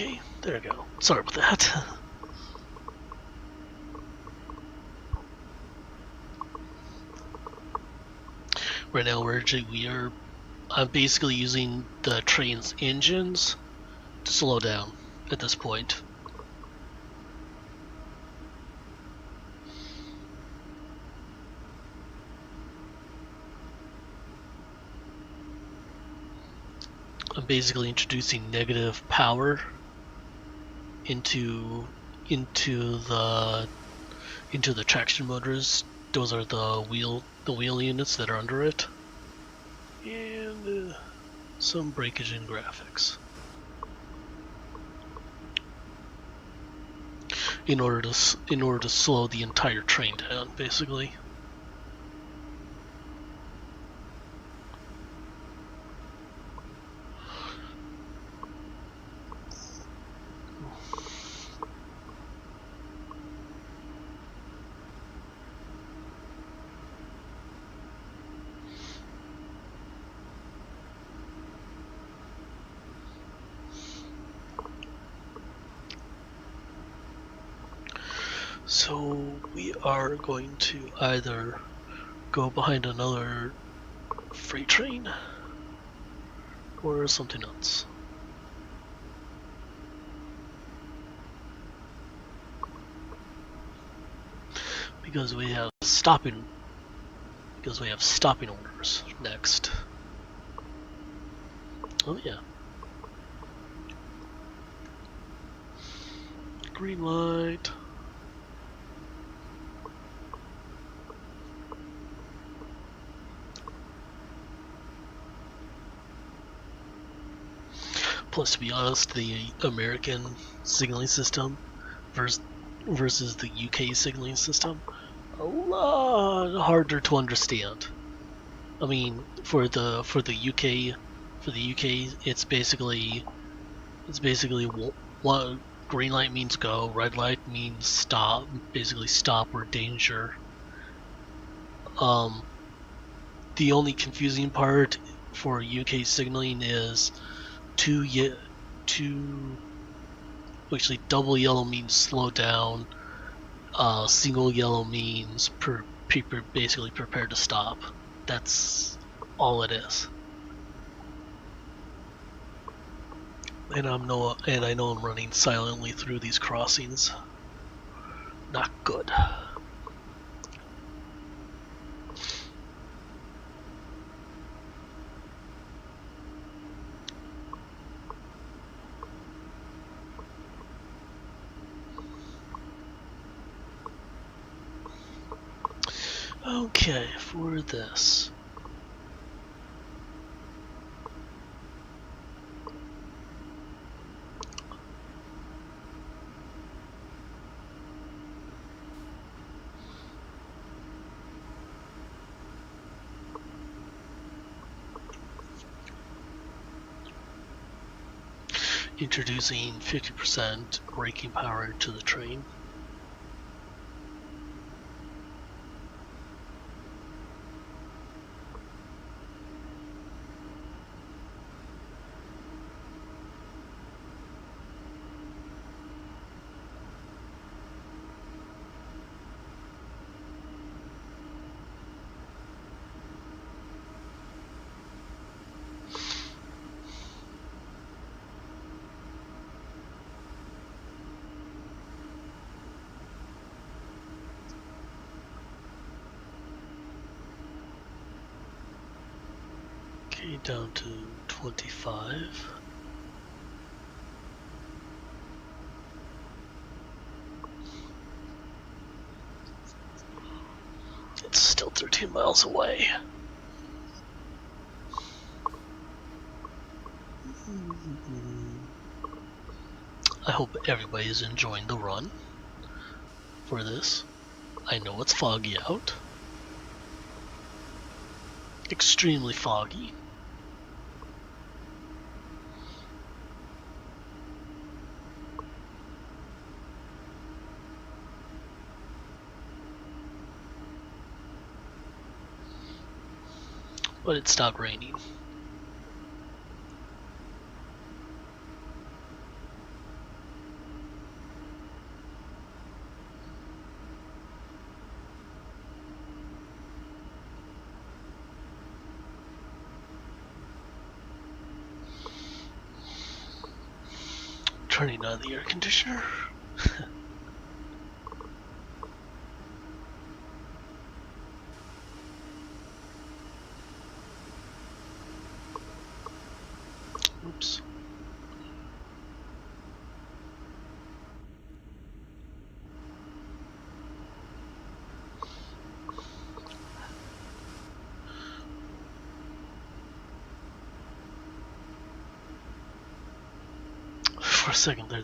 Okay, there we go. Sorry about that. Right now I'm basically using the train's engines to slow down at this point. I'm basically introducing negative power into the traction motors. Those are the wheel units that are under it, and some breakage in graphics in order to slow the entire train down, basically. So we are going to either go behind another freight train or something else. Because we have stopping orders next. Oh yeah. Green light. Plus, to be honest, the American signaling system versus the UK signaling system, a lot harder to understand. I mean, for the UK, it's basically what green light means go, red light means stop, basically stop or danger. The only confusing part for UK signaling is actually double yellow means slow down. Single yellow means basically prepare to stop. That's all it is. And I know I'm running silently through these crossings. Not good. Okay, for this. Introducing 50% braking power to the train. Okay, down to 25. It's still 13 miles away. I hope everybody is enjoying the run for this. I know it's foggy out. Extremely foggy. But it stopped raining. turning on the air conditioner. Oops. For a second there,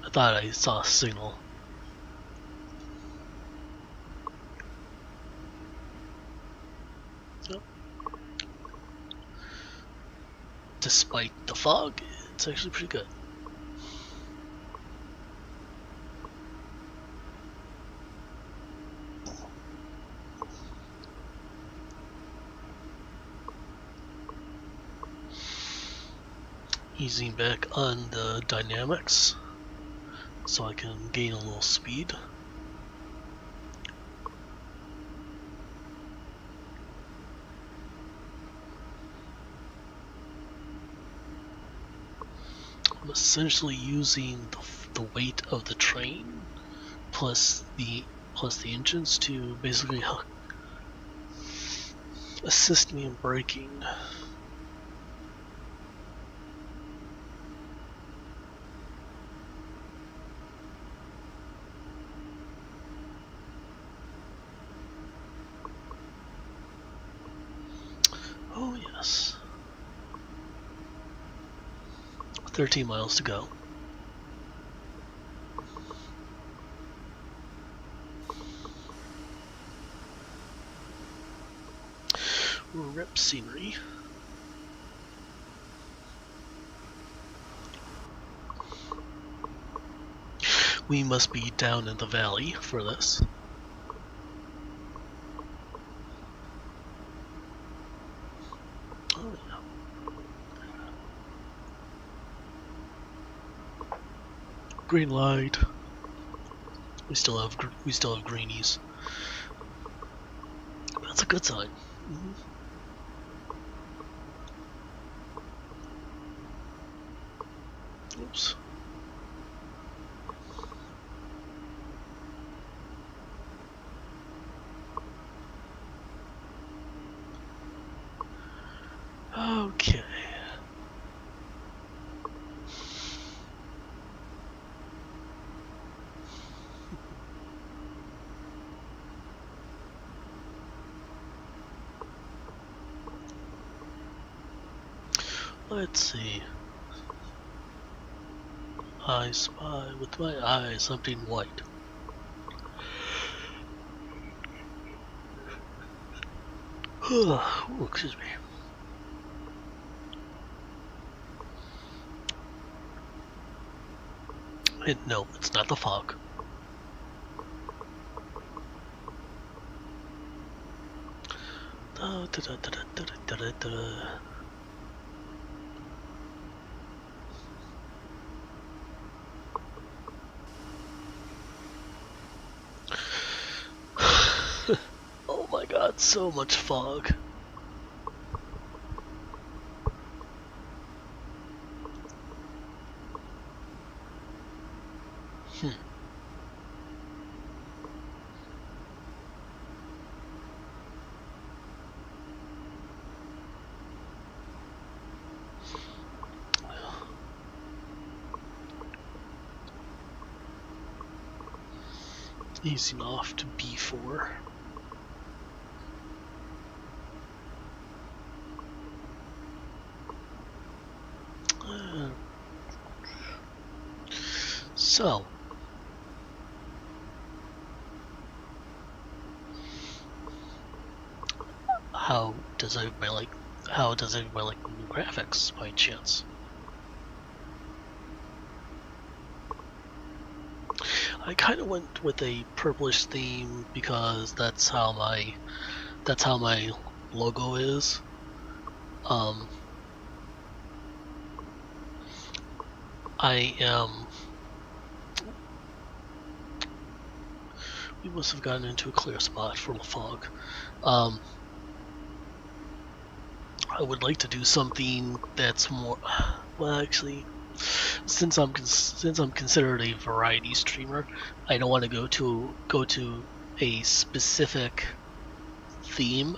I thought I saw a signal. Yep. Despite the fog, it's actually pretty good. Easing back on the dynamics so I can gain a little speed. I'm essentially using the weight of the train plus the engines to basically assist me in braking. Oh yes. 13 miles to go. Rip scenery. We must be down in the valley for this. Oh yeah. Green light. We still have greenies. That's a good sign. Oops. Okay. Let's see. I spy with my eyes something white. Ooh, excuse me. And no, it's not the fog. Oh my god, so much fog. Easing off to B4. So, how does everybody like the new graphics by chance? I kind of went with a purplish theme because that's how my logo is. We must have gotten into a clear spot from the fog. I would like to do something that's more, well actually, since I'm considered a variety streamer, I don't want to go to a specific theme.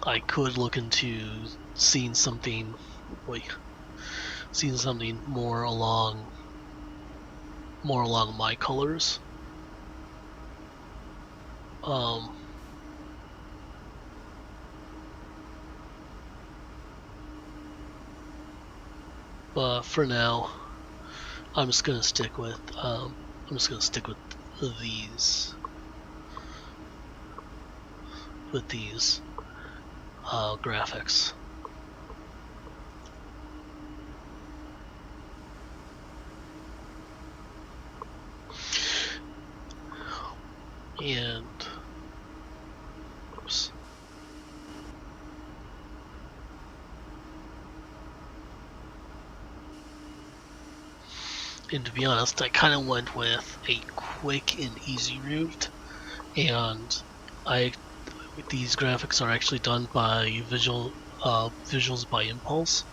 I could look into seeing something more along my colors. But for now, I'm just gonna stick with these graphics. And oops. And to be honest, I kind of went with a quick and easy route, and these graphics are actually done by Visuals by Impulse.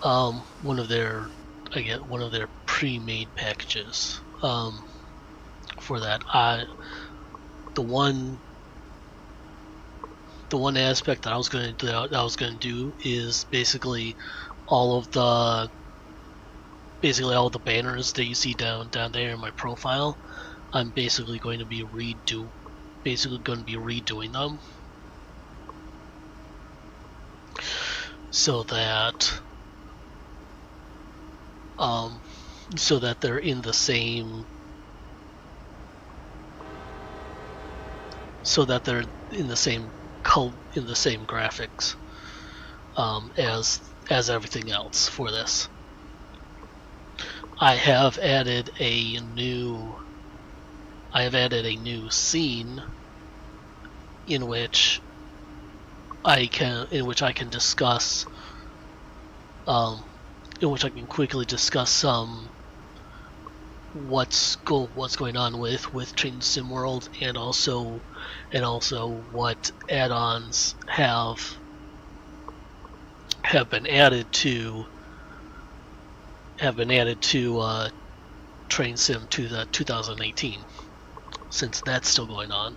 One of their pre-made packages. For that, the one aspect that I was going to do is basically all the banners that you see down there in my profile. I'm basically going to be redoing them so that they're in the same graphics as everything else for this. I have added a new scene in which I can quickly discuss what's going on with Train Sim World, and also what add-ons have been added to Train Sim to the 2018, since that's still going on.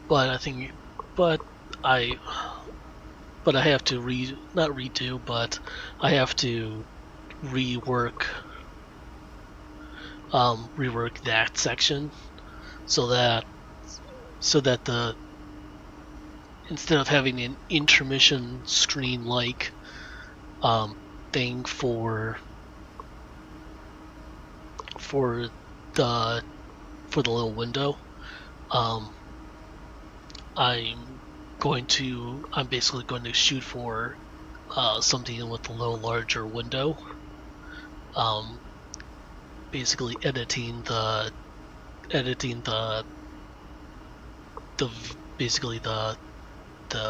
But I have to I have to rework that section so that instead of having an intermission screen like thing for the little window, I'm basically going to shoot for something with a little larger window. Basically editing the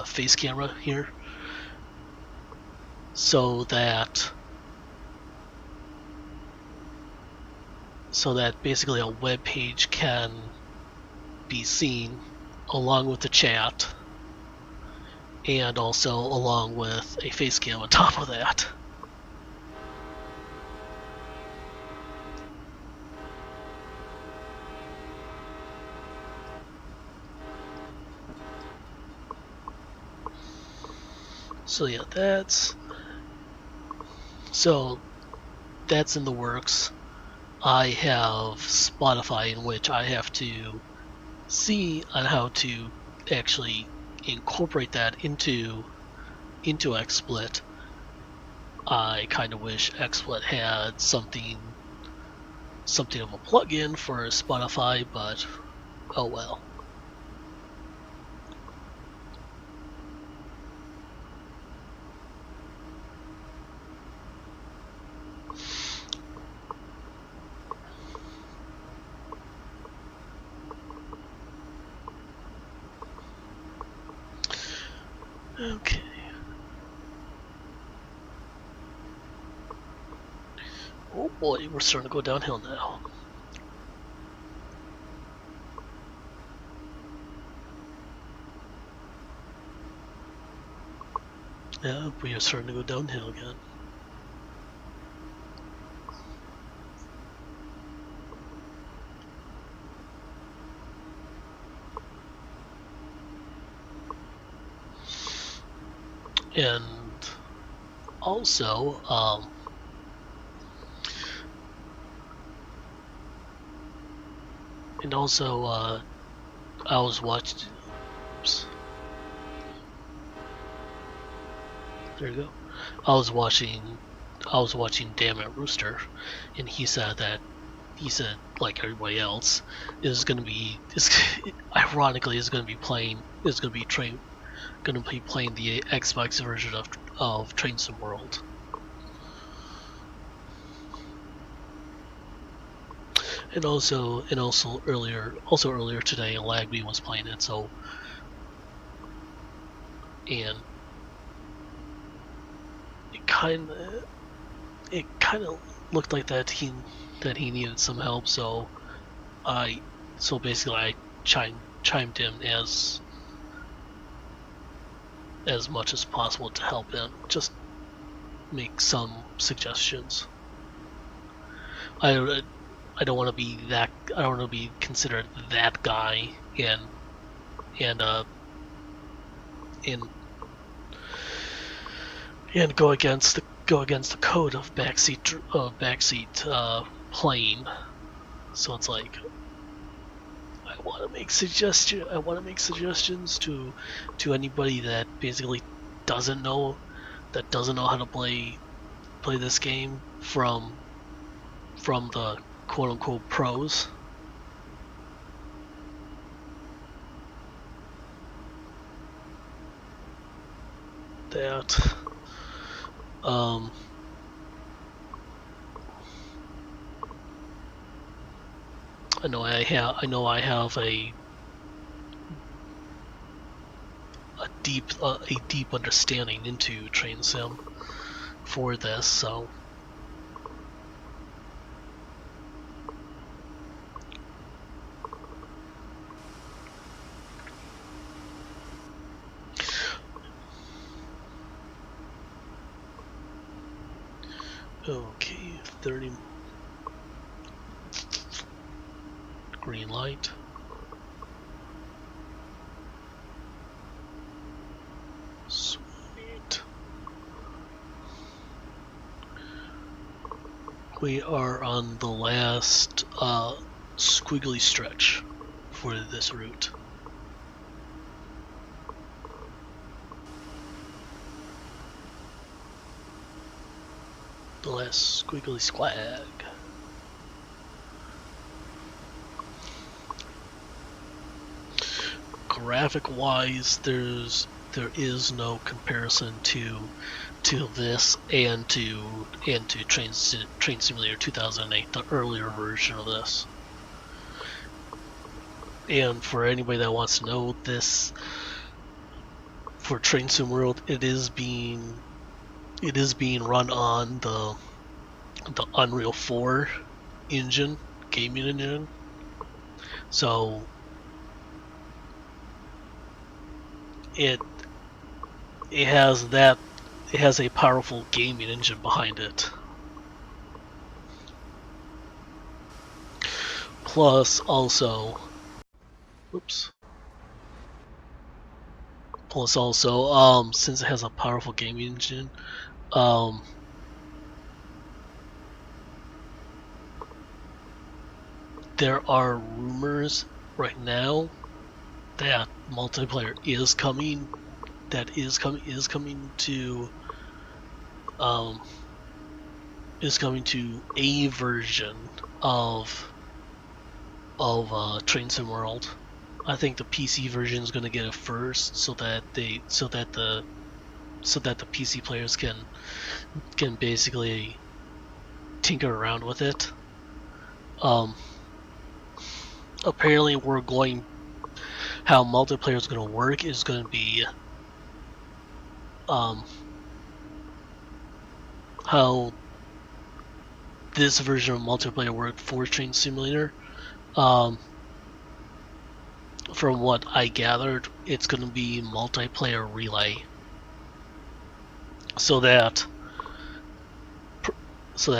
face camera here, so that basically a web page can be seen along with the chat, and also along with a face cam on top of that. So yeah, that's in the works. I have Spotify, in which I have to see on how to actually incorporate that into XSplit. I kind of wish XSplit had something of a plugin for Spotify, but oh well. Okay. Oh boy, we're starting to go downhill now. Yeah, we are starting to go downhill again. And also, I was watching. Oops. There you go. I was watching Damn It Rooster, and he said like everybody else ironically is gonna be playing the Xbox version of Train Sim World. And also earlier today, Lagby was playing it. So, and it kind of looked like that he needed some help. So basically I chimed in as much as possible to help him, just make some suggestions. I don't want to be considered that guy and go against the code of backseat playing. So it's like I want to make suggestions to anybody that basically doesn't know how to play this game from the quote-unquote pros. That I know I have a deep understanding into train sim for this, so okay, 30 green light. Sweet. We are on the last squiggly stretch for this route. The last squiggly squag. Graphic wise, there is no comparison to this and to Train Simulator 2008, the earlier version of this. And for anybody that wants to know, this for Train Sim World, it is being run on the Unreal 4 engine, gaming engine. So it has a powerful gaming engine behind it. Plus also, since it has a powerful gaming engine, there are rumors right now that multiplayer is coming. That is coming to a version of Train Sim World. I think the PC version is going to get it first, so that the PC players can basically tinker around with it. Apparently, how multiplayer is going to work is going to be how this version of multiplayer work for Train Simulator. From what I gathered, it's going to be multiplayer relay, so that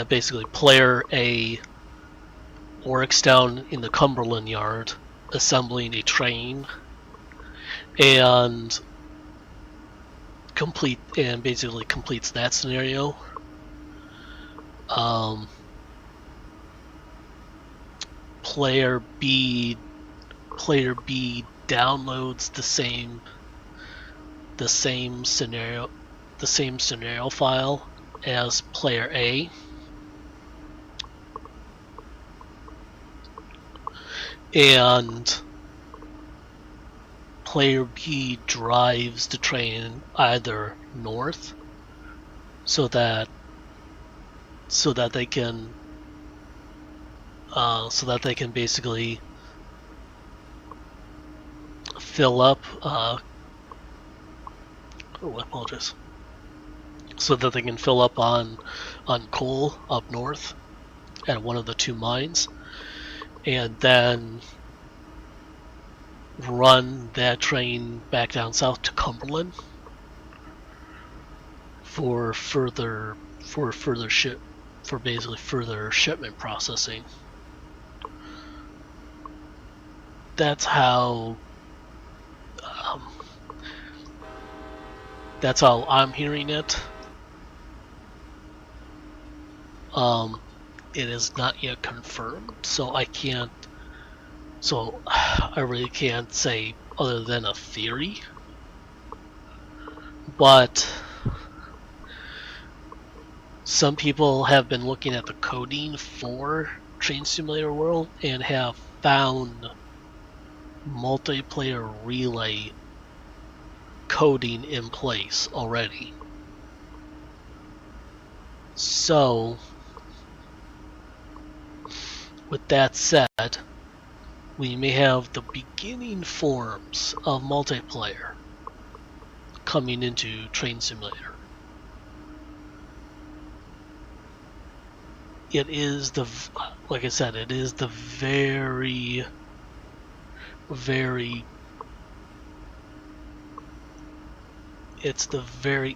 basically player A works down in the Cumberland yard assembling a train and basically completes that scenario. Player B downloads the same scenario file as player A, and player B drives the train either north so that they can basically fill up so that they can fill up on coal up north at one of the two mines, and then run that train back down south to Cumberland for basically further shipment processing. That's how I'm hearing it. It is not yet confirmed, so I really can't say other than a theory. But some people have been looking at the coding for Train Simulator World and have found multiplayer relay coding in place already. So, with that said, we may have the beginning forms of multiplayer coming into Train Simulator. It is like I said, it is the very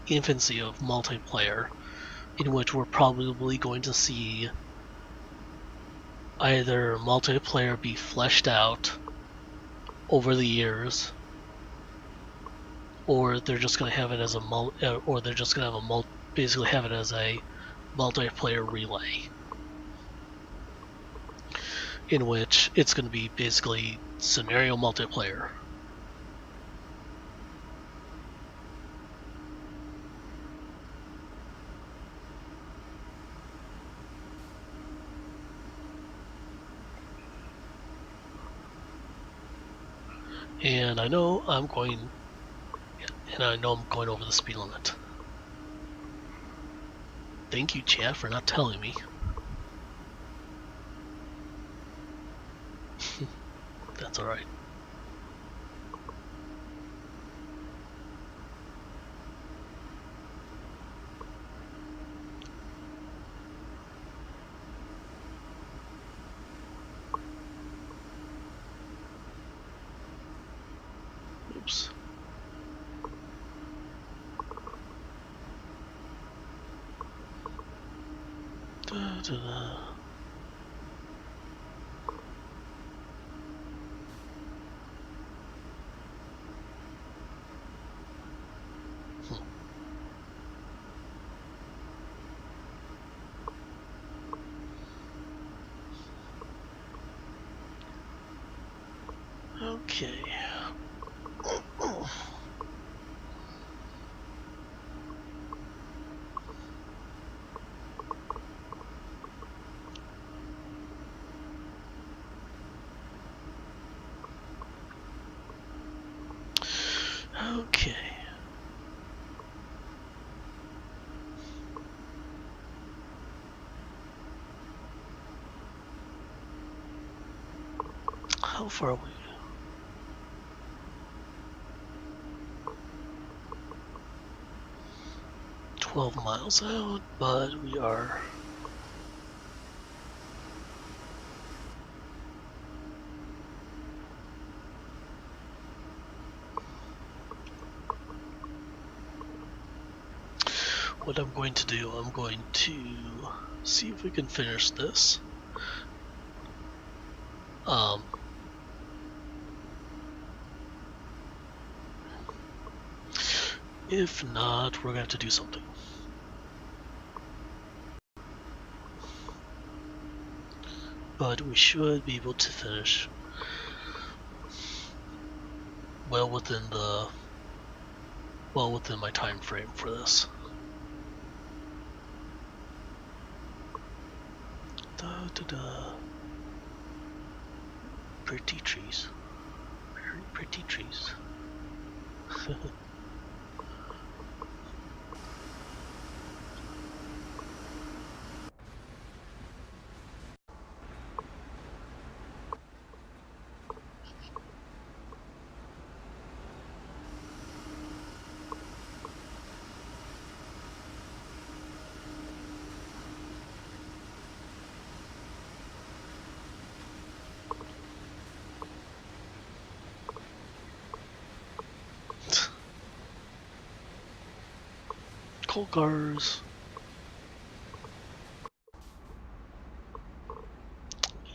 infancy of multiplayer, in which we're probably going to see either multiplayer be fleshed out over the years, or they're just going to have it as basically have it as a multiplayer relay, in which it's going to be basically scenario multiplayer. And I know I'm going over the speed limit. Thank you, chat, for not telling me. That's alright. Oops. Da-da-da. Okay. Okay. How far are we? $12 miles out, but we are what I'm going to do, I'm going to see if we can finish this. If not, we're going to have to do something. But we should be able to finish well within my time frame for this. Pretty trees. Very pretty trees. Coal cars.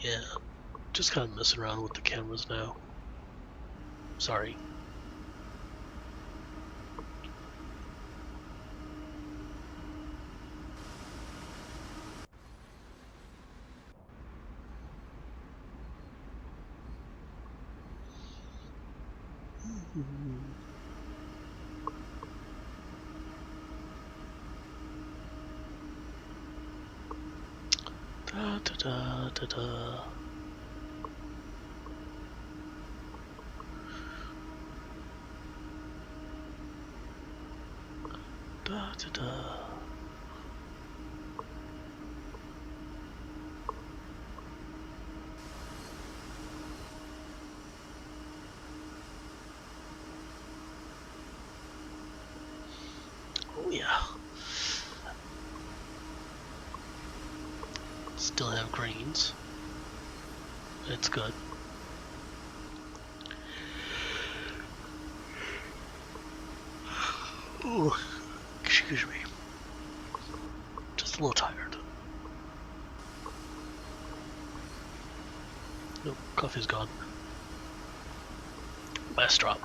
Yeah, just kind of messing around with the cameras now. Sorry. Da da da da da. Da da da. Oh yeah. Still have greens. It's good. Ooh, excuse me. Just a little tired. Nope, coffee's gone. Last drop.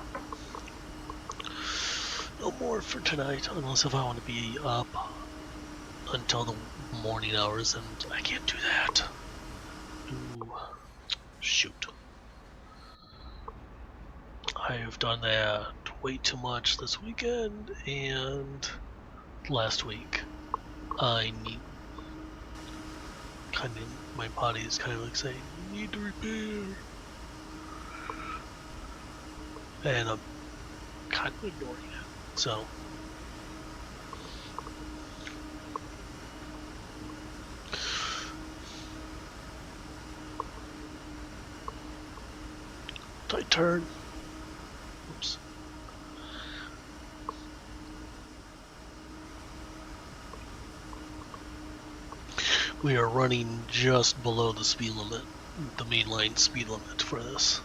No more for tonight, unless if I want to be up until the morning hours, and I can't do that. Ooh, shoot. I have done that way too much this weekend and last week. I need my body is kind of like saying, you need to repair. And I'm kind of ignoring it. So tight turn. Oops. We are running just below the speed limit, the mainline speed limit for this.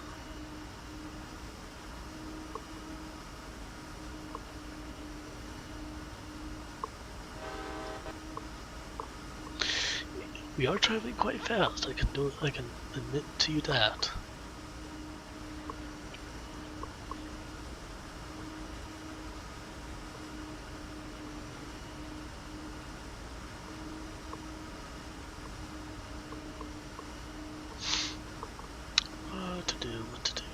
We are traveling quite fast. I can admit to you that. What to do?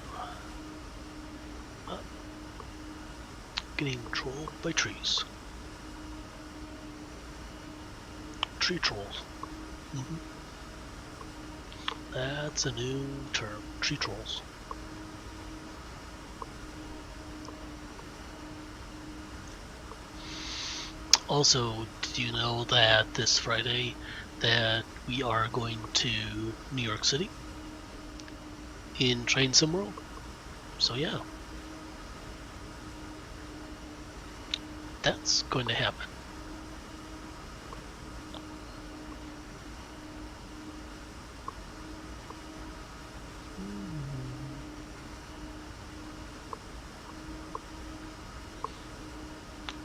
Getting trolled by trees. Tree trolls. That's a new term. Tree trolls. Also, did you know that this Friday that we are going to New York City in Train Sim World? So yeah, that's going to happen.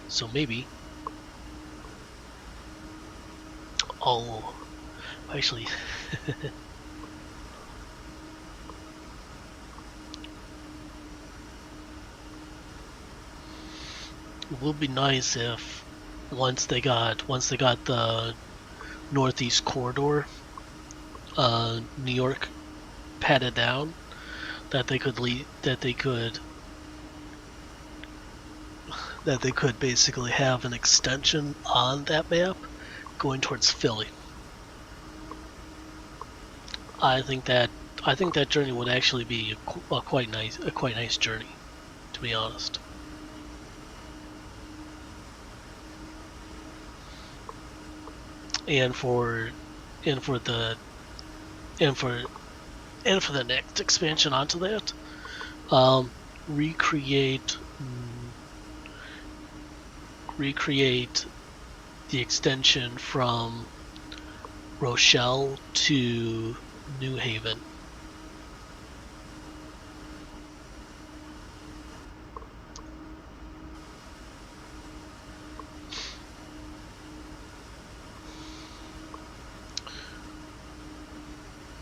So maybe Oh, actually, it would be nice if once they got the Northeast Corridor, New York patted down, that they could basically have an extension on that map going towards Philly. I think that journey would actually be a quite nice journey, to be honest. And for the next expansion onto that, recreate the extension from Rochelle to New Haven.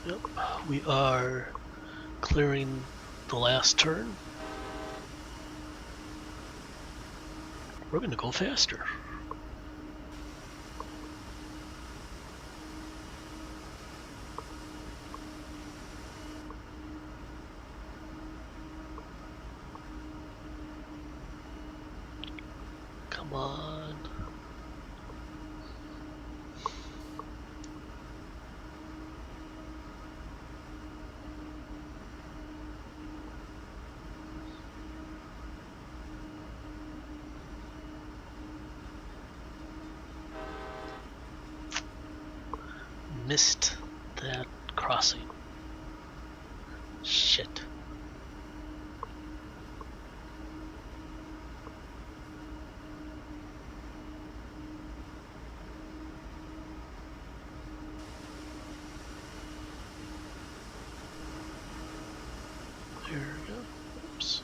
Yep, we are clearing the last turn. We're going to go faster. Come on. Missed that crossing. Shit. There we go. Oops.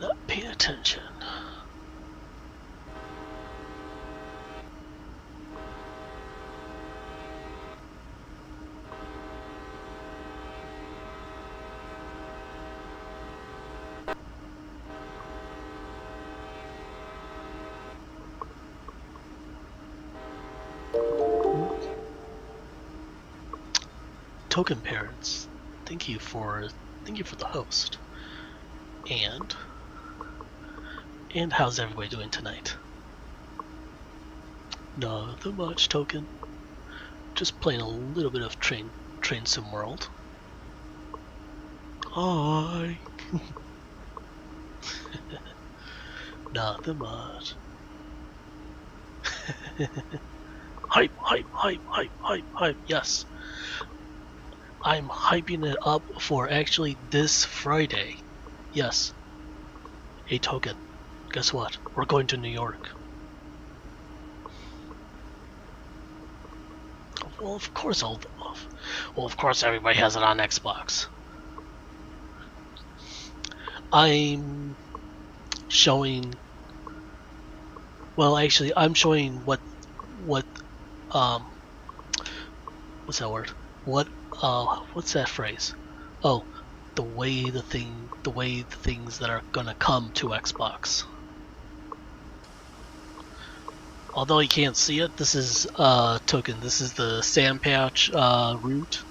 Not paying attention. Token parents, thank you for the host. And how's everybody doing tonight? Nothing much, Token. Just playing a little bit of Train Sim World. Hi. Nothing much. Hype, hype, hype, hype, hype, hype. Yes. I'm hyping it up for actually this Friday. Yes. Hey, Token. Guess what? We're going to New York. Well, of course everybody has it on Xbox. I'm showing. Well, actually, I'm showing what what's that word? What's that phrase? Oh, the way the things that are gonna come to Xbox. Although you can't see it, this is Token. This is the sand patch route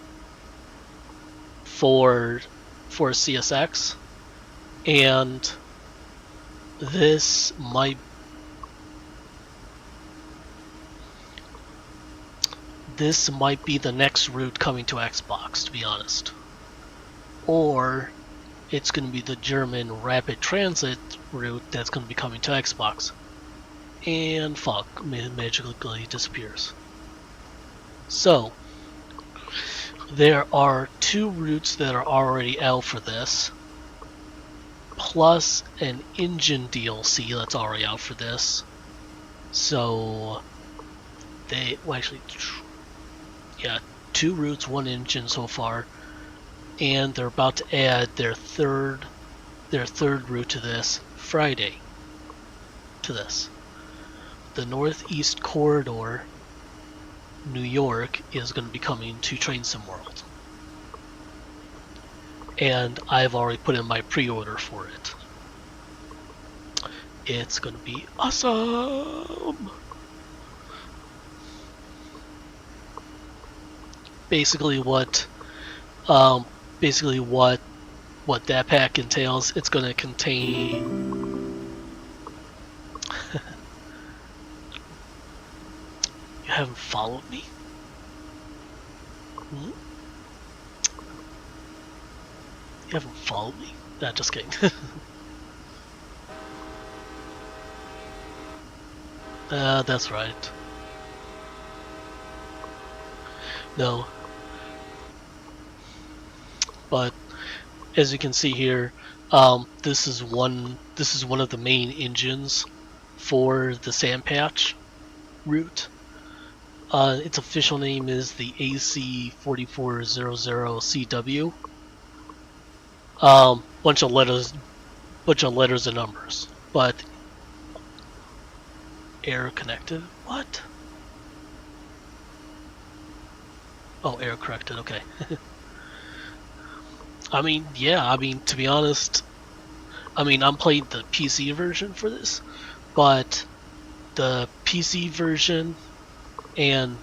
for CSX, and this might be the next route coming to Xbox, to be honest. Or it's going to be the German rapid transit route that's going to be coming to Xbox. And fuck, magically disappears. So, there are 2 routes that are already out for this, plus an engine DLC that's already out for this. So, yeah, 2 routes, 1 engine so far, and they're about to add their third route to this Friday. to this. The Northeast Corridor, New York, is going to be coming to Train Sim World. And I've already put in my pre-order for it. It's going to be awesome! Basically what that pack entails, it's going to contain... You haven't followed me? Hmm? You haven't followed me? Nah, just kidding. That's right. No. But as you can see here, this is one of the main engines for the Sand Patch route. Its official name is the AC4400CW. Bunch of letters and numbers, but error connected. What? Oh, error corrected. Okay. I mean, yeah. I mean, to be honest, I'm playing the PC version for this, but the PC version and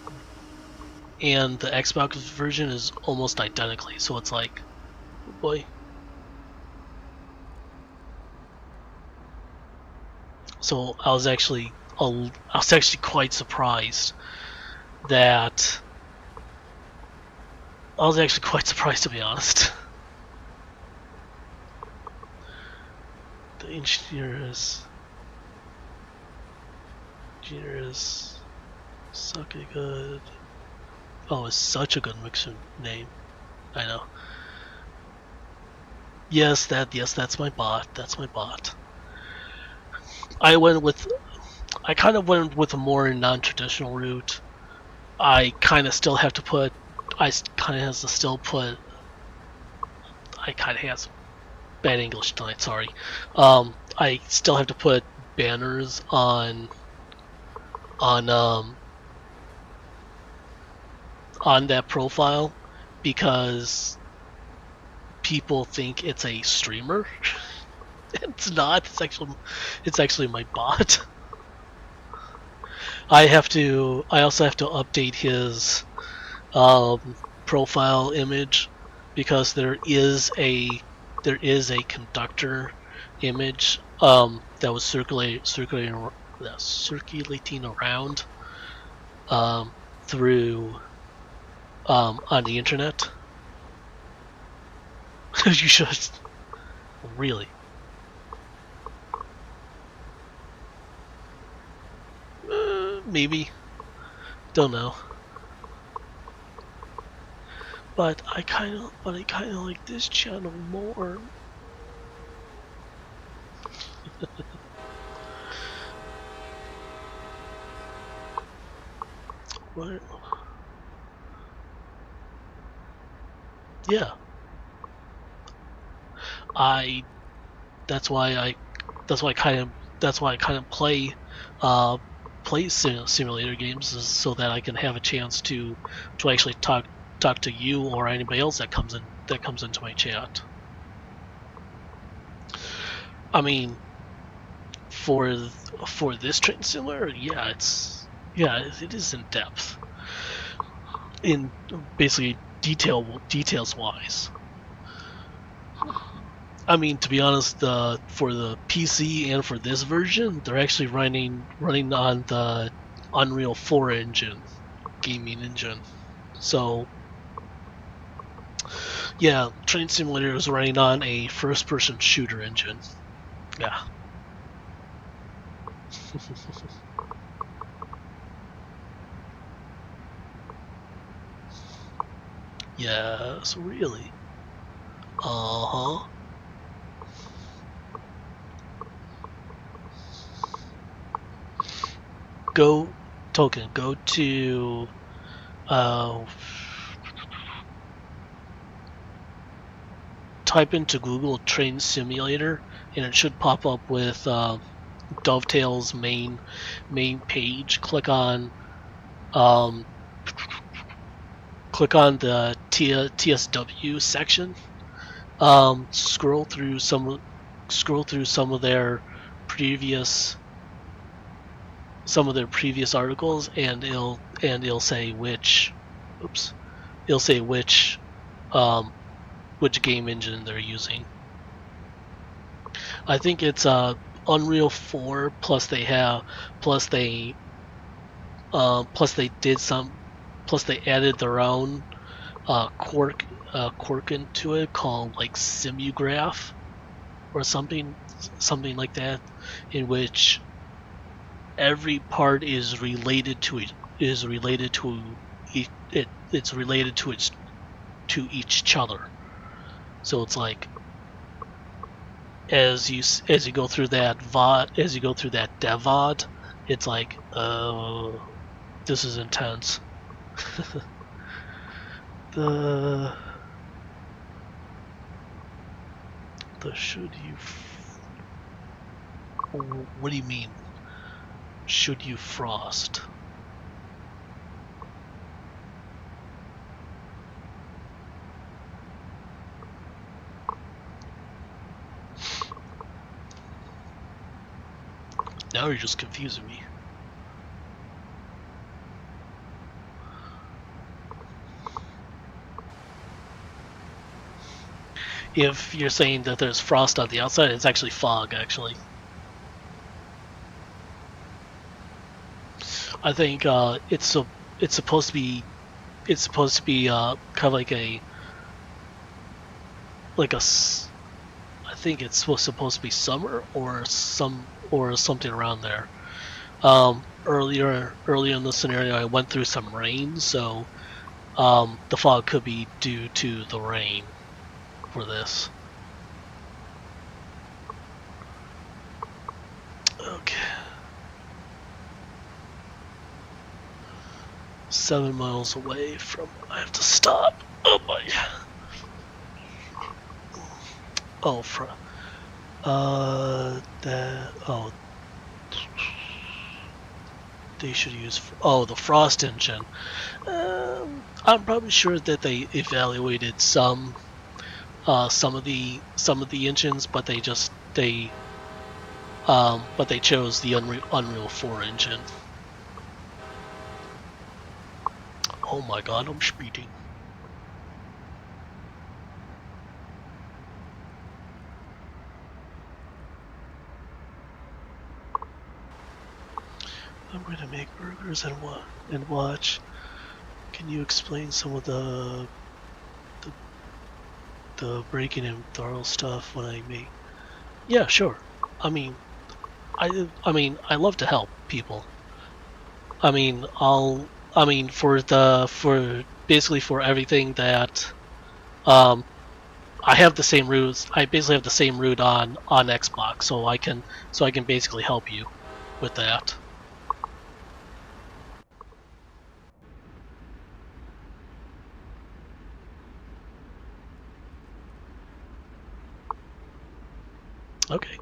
the Xbox version is almost identically. So it's like, oh boy. So I was actually quite surprised that. I was actually quite surprised, to be honest. The engineer is sucky good. Oh, it's such a good mixer name. I know. Yes, that's my bot. That's my bot. I kind of went with a more non-traditional route. I kind of have bad English tonight, sorry. I still have to put banners on that profile because people think it's a streamer. It's not. It's actually my bot. I also have to update his profile image because there is a conductor image that was circulating around through on the internet. You should really. Maybe, don't know. But I kind of like this channel more. What? Yeah. That's why I kind of play simulator games, is so that I can have a chance to actually talk to you or anybody else that comes into my chat. I mean, for this train simulator, it is in depth, in basically details wise. I mean, to be honest, for the PC and for this version, they're actually running on the Unreal 4 engine, gaming engine. So, yeah, Train Simulator is running on a first-person shooter engine. Yeah. Yes, really. Uh-huh. Go to type into Google Train Simulator and it should pop up with Dovetail's main page, click on the TSW section. Scroll through some of their previous articles, and it'll say which game engine they're using. I think it's Unreal 4 plus they added their own quirk into it called like Simograph or something like that, in which every part is related to each other. So it's like as you go through that devod, it's like this is intense. the should you what do you mean? Should you frost? Now you're just confusing me. If you're saying that there's frost on the outside, it's actually fog, actually. I think it's supposed to be kind of like a I think it's supposed to be summer or something around there. Earlier in the scenario, I went through some rain, so the fog could be due to the rain for this. Okay. 7 miles away from. I have to stop. Oh my. Oh, they should use. The frost engine. I'm probably sure that they evaluated some of the engines, but they chose the Unreal 4 engine. Oh my god, I'm speeding. I'm going to make burgers and watch. Can you explain some of the breaking and throttle stuff when I make? Yeah, sure. I mean, I love to help people. For basically for everything that I have the same routes. I basically have the same route on Xbox, so I can basically help you with that. Okay.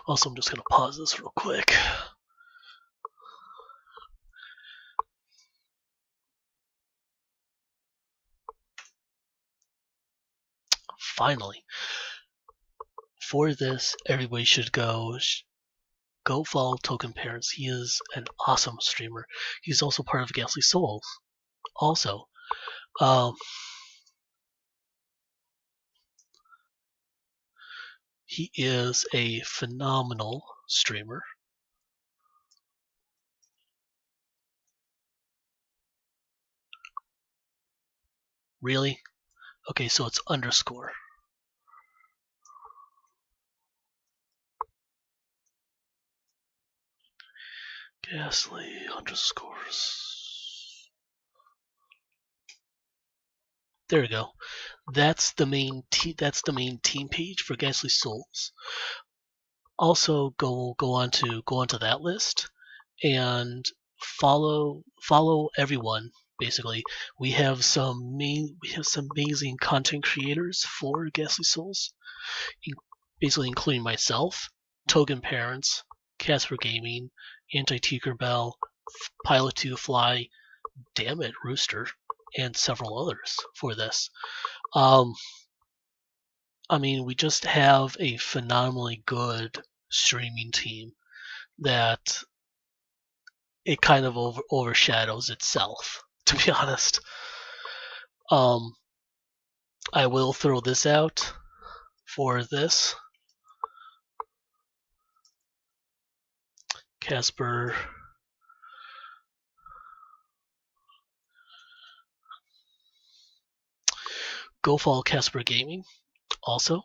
Also, I'm just gonna pause this real quick. Finally, for this, everybody should go follow Token Parents. He is an awesome streamer. He's also part of Ghastly Souls. Also, he is a phenomenal streamer. Really? Okay, so it's underscore. Ghastly underscores. There we go. that's the main team page for Ghastly Souls. Also, go onto that list and follow everyone. Basically, we have some amazing content creators for Ghastly Souls, basically including myself, Token Parents, Casper Gaming, Anti-Tinkerbell, Pilot 2 Fly, Damn It Rooster, and several others for this. I mean, we just have a phenomenally good streaming team that it kind of overshadows itself, to be honest. I will throw this out for this. Casper. Go follow Casper Gaming also.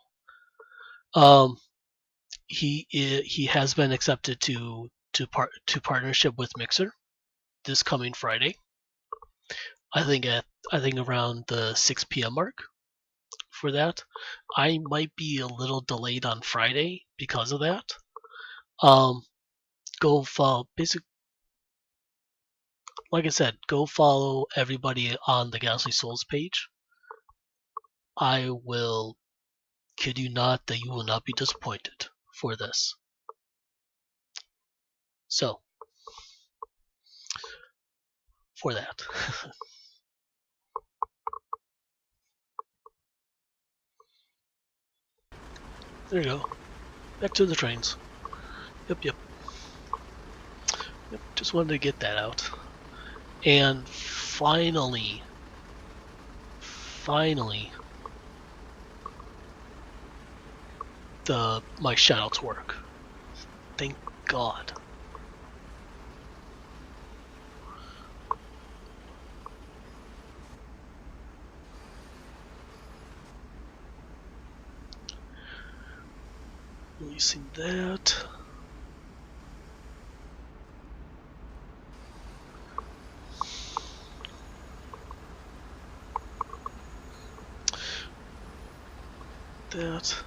He has been accepted to partnership with Mixer this coming Friday. I think around the 6 p.m. mark for that. I might be a little delayed on Friday because of that. Go follow like I said, go follow everybody on the Ghastly Souls page. I will kid you not that you will not be disappointed for this. So, for that. There you go. Back to the trains. Yep. Just wanted to get that out. And finally, my shoutouts work. Thank God. Releasing that. That.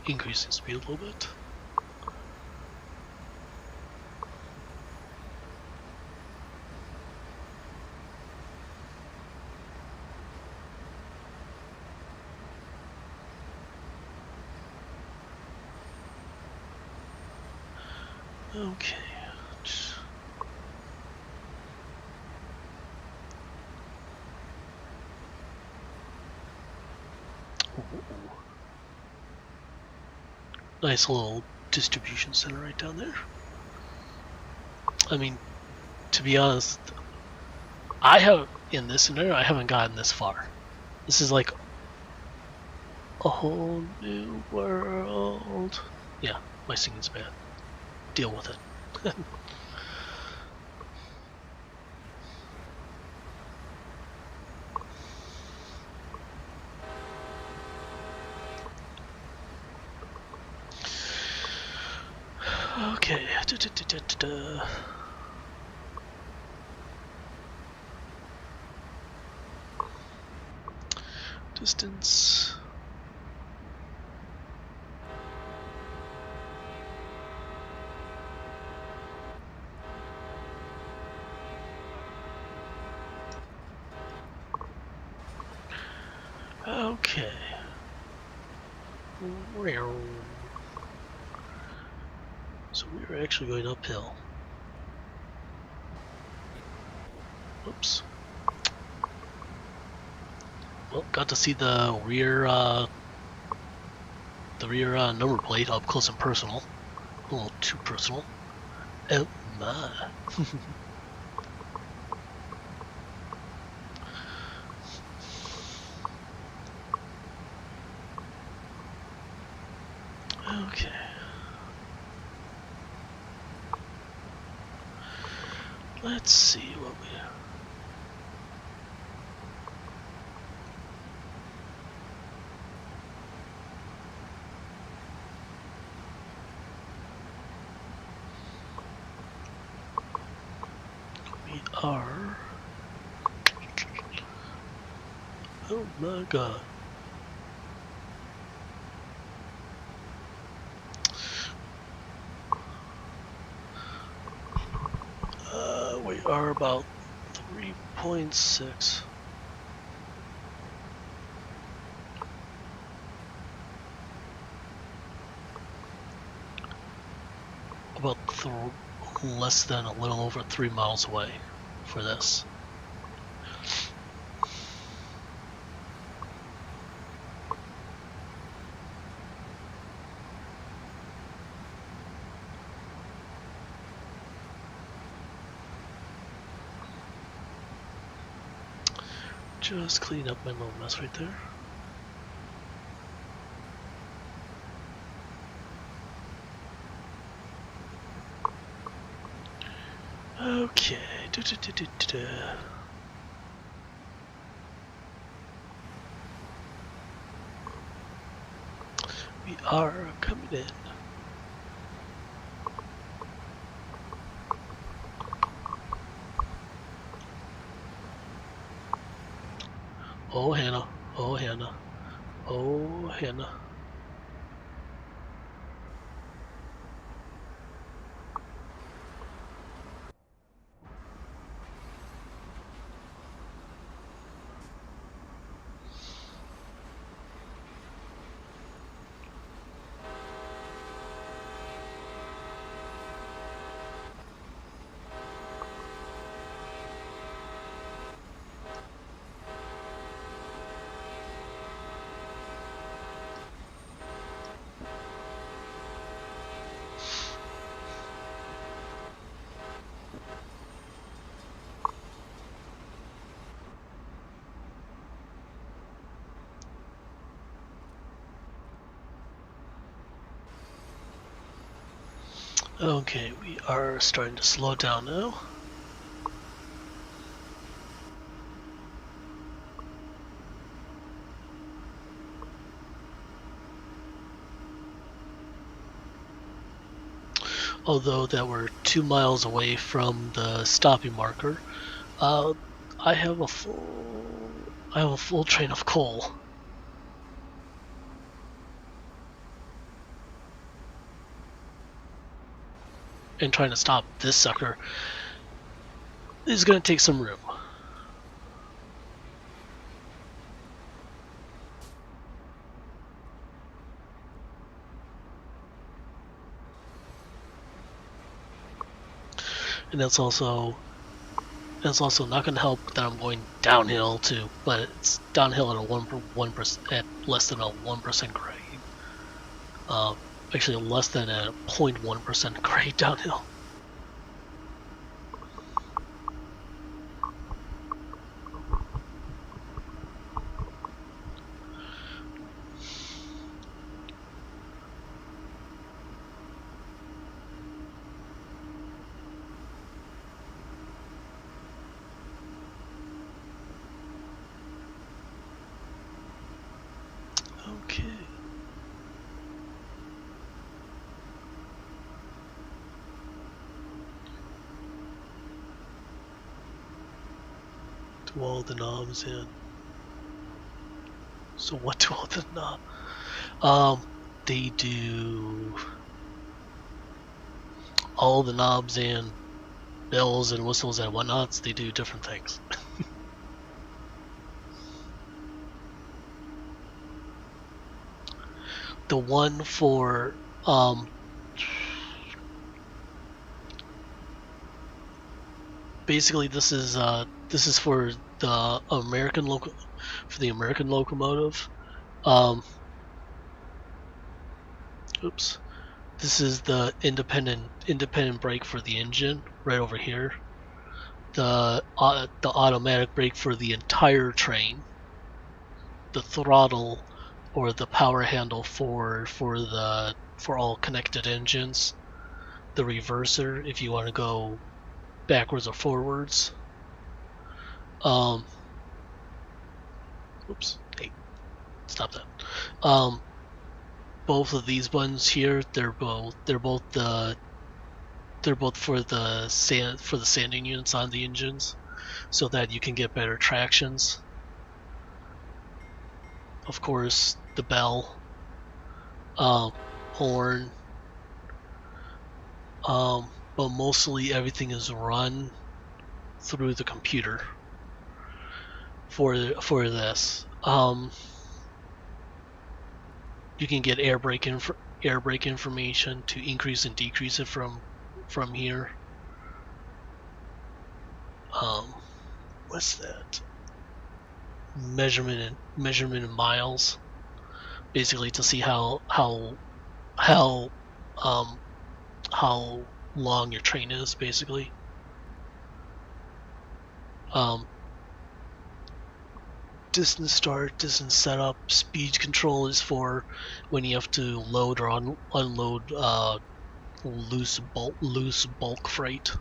Increasing speed a little bit. Okay. Ooh. Nice little distribution center right down there. I mean, to be honest, in this scenario, I haven't gotten this far. This is like a whole new world. Yeah, my singing's bad. Deal with it. Okay. Distance. Okay. So we are actually going uphill. Oops. Well, got to see the rear number plate up close and personal. A little too personal. Oh my. Okay. Let's see what we have. are... Oh my god. We are about 3.6. About less than a little over 3 miles away for this. Just clean up my little mess right there. Okay. We are coming in. Oh, Hannah. Oh, Hannah. Oh, Hannah. Okay, we are starting to slow down now. Although that we're 2 miles away from the stopping marker, I have a full train of coal. And trying to stop this sucker is going to take some room. And that's also not going to help that I'm going downhill too, but it's downhill at a 1% at less than a 1% grade. Actually, less than a 0.1% grade downhill. Okay. Do all the knobs in. So what do all the knobs? They do all the knobs and bells and whistles and whatnots. They do different things. The one for basically this is for the American locomotive. Oops. This is the independent brake for the engine right over here. The automatic brake for the entire train. The throttle or the power handle for all connected engines. The reverser if you want to go backwards or forwards. Oops. Hey, stop that. Both of these buttons here, they're both the they're both for the sanding units on the engines, so that you can get better tractions. Of course, the bell, horn, but mostly everything is run through the computer for this. You can get air brake information to increase and decrease it from here. What's that? Measurement in miles, basically to see how long your train is, basically. Distance start, distance setup, speed control is for when you have to load or unload loose bulk freight.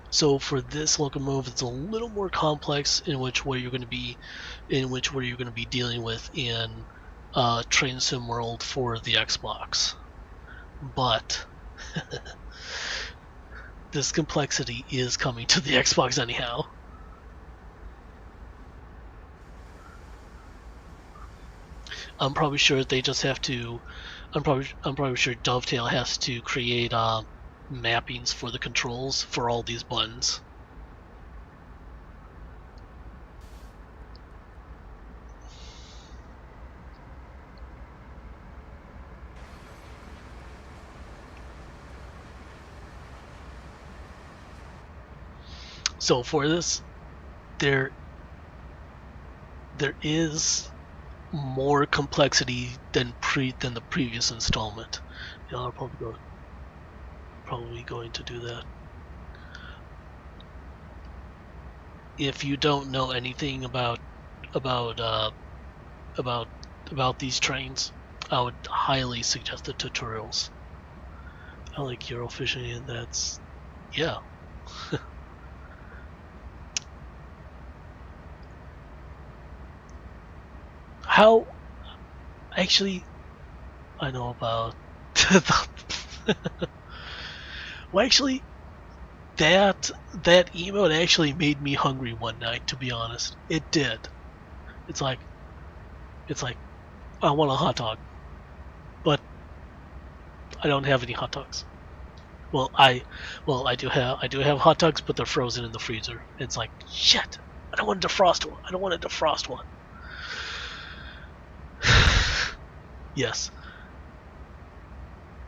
So for this locomotive, it's a little more complex in which what you're going to be dealing with in Train Sim World for the Xbox, but this complexity is coming to the Xbox anyhow. I'm probably sure they just have to. I'm probably sure Dovetail has to create mappings for the controls for all these buttons. So for this, there is more complexity than the previous installment. You know, I'm probably going to do that. If you don't know anything about these trains, I would highly suggest the tutorials. I like Eurofishing, and that's, yeah. How, actually, I know about well, actually, that emote actually made me hungry one night, to be honest. It did. It's like I want a hot dog, but I don't have any hot dogs. Well, I do have hot dogs, but they're frozen in the freezer. It's like, shit. I don't want to defrost one. I don't want to defrost one. Yes.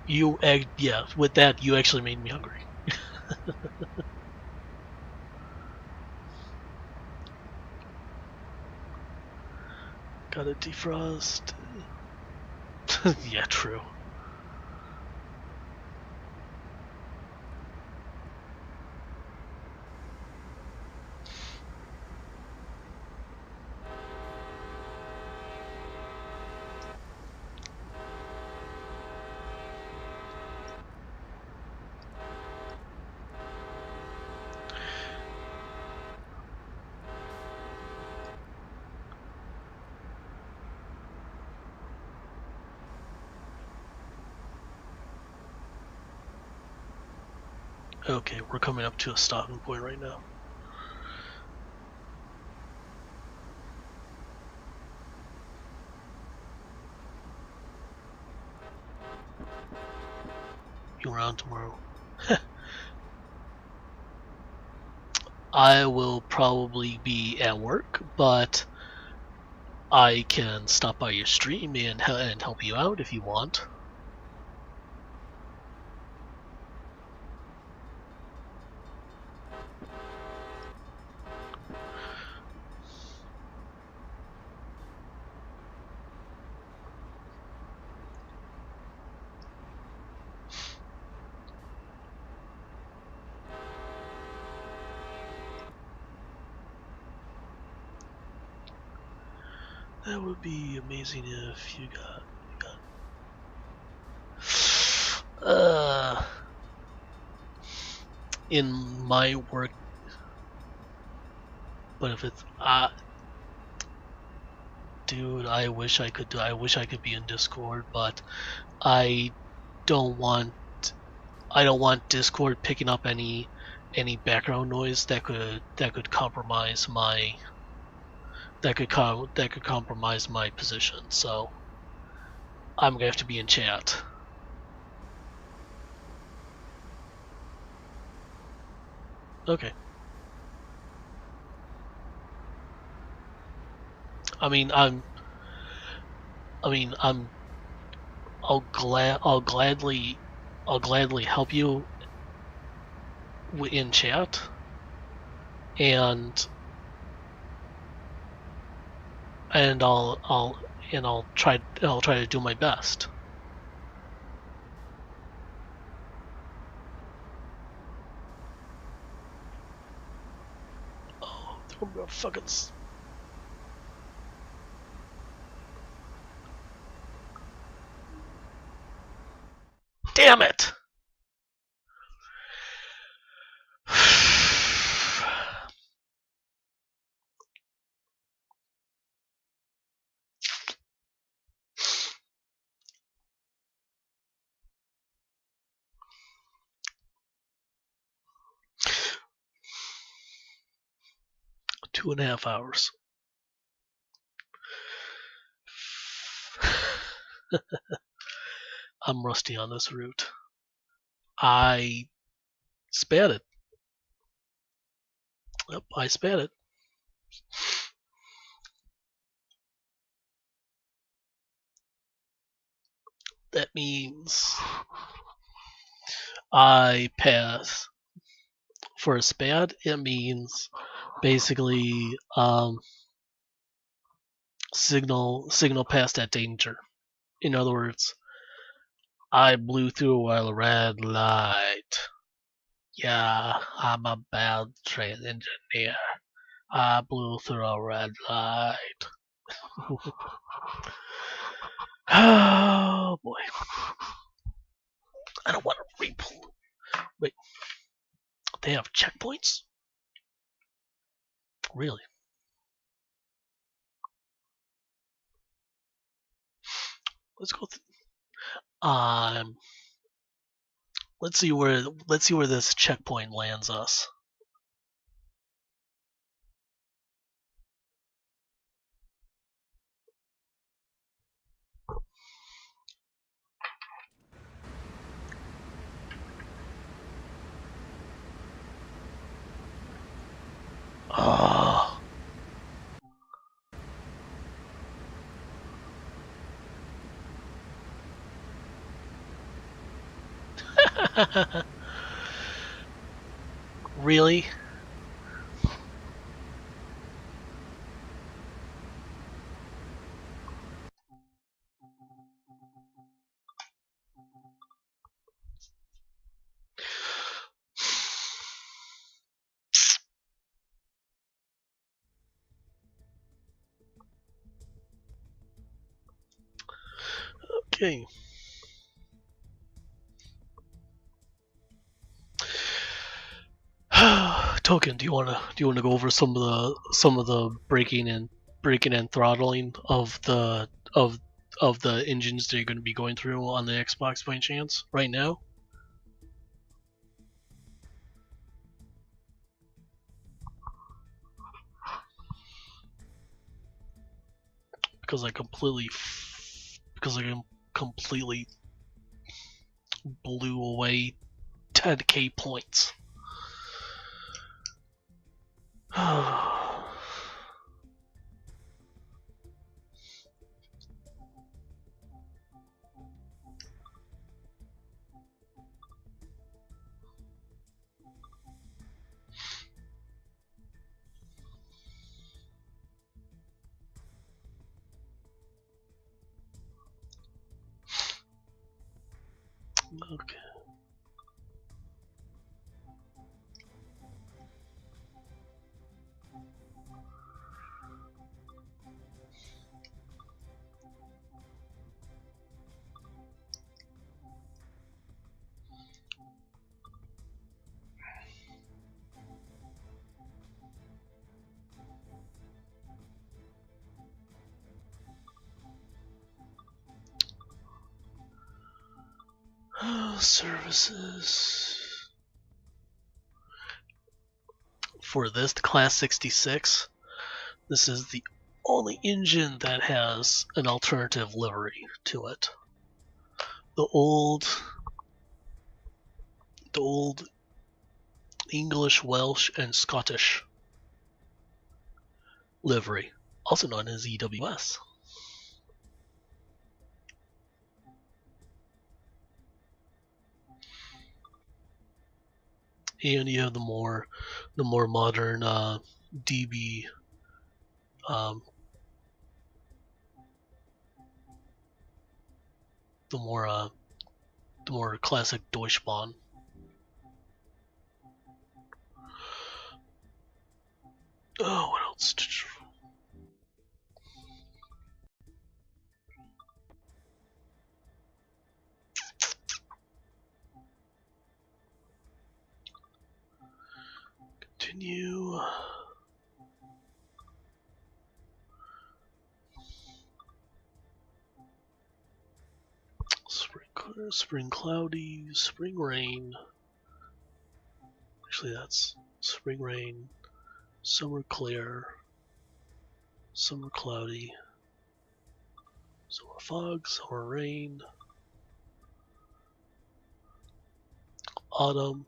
Yeah, with that, you actually made me hungry. Gotta defrost. Yeah, true. Okay, we're coming up to a stopping point right now. You around tomorrow? I will probably be at work, but I can stop by your stream and help you out if you want. That would be amazing if you got in my work, but if it's Dude, I wish I could be in Discord, but I don't want Discord picking up any background noise that could compromise my compromise my position. So I'm gonna have to be in chat. Okay. I'll gladly help you in chat, and I'll try to do my best. Oh, they're fucking. Damn it! Two and a half hours. I'm rusty on this route. I spat it. Yep, I spat it. That means I pass. For a spat, it means basically signal past that danger. In other words, I blew through a red light. Yeah, I'm a bad train engineer. I blew through a red light. Oh boy. I don't want to replay. Wait. They have checkpoints? Really? Let's go. Let's see where this checkpoint lands us. Oh. Really? Okay. Token, do you wanna go over some of the braking and throttling of the engines that you're going to be going through on the Xbox by chance right now? Because I completely blew away 10k points. Okay. Services. For this, the Class 66, this is the only engine that has an alternative livery to it. The old English, Welsh, and Scottish livery, also known as EWS. And you have the more modern DB the more classic Deutschbahn. Oh, what else? Continue. Spring cloudy, spring rain. Actually, that's spring rain, summer clear, summer cloudy, summer fog, summer rain, autumn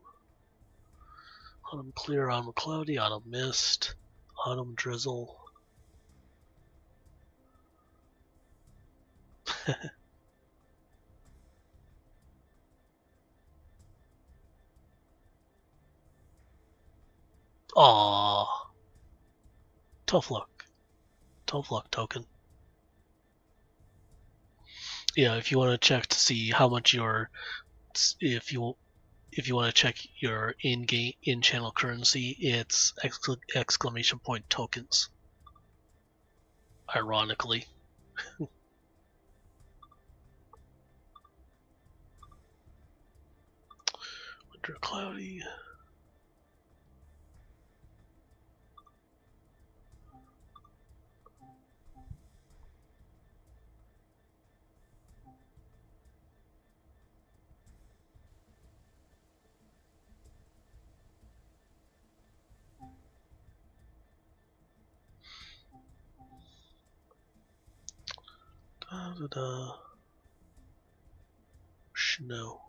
clear, autumn cloudy, autumn mist, autumn drizzle. Aww. Tough luck token. Yeah, if you want to check to see how much if you want to check your in-channel currency, it's exclamation point tokens. Ironically. Winter cloudy. Snow.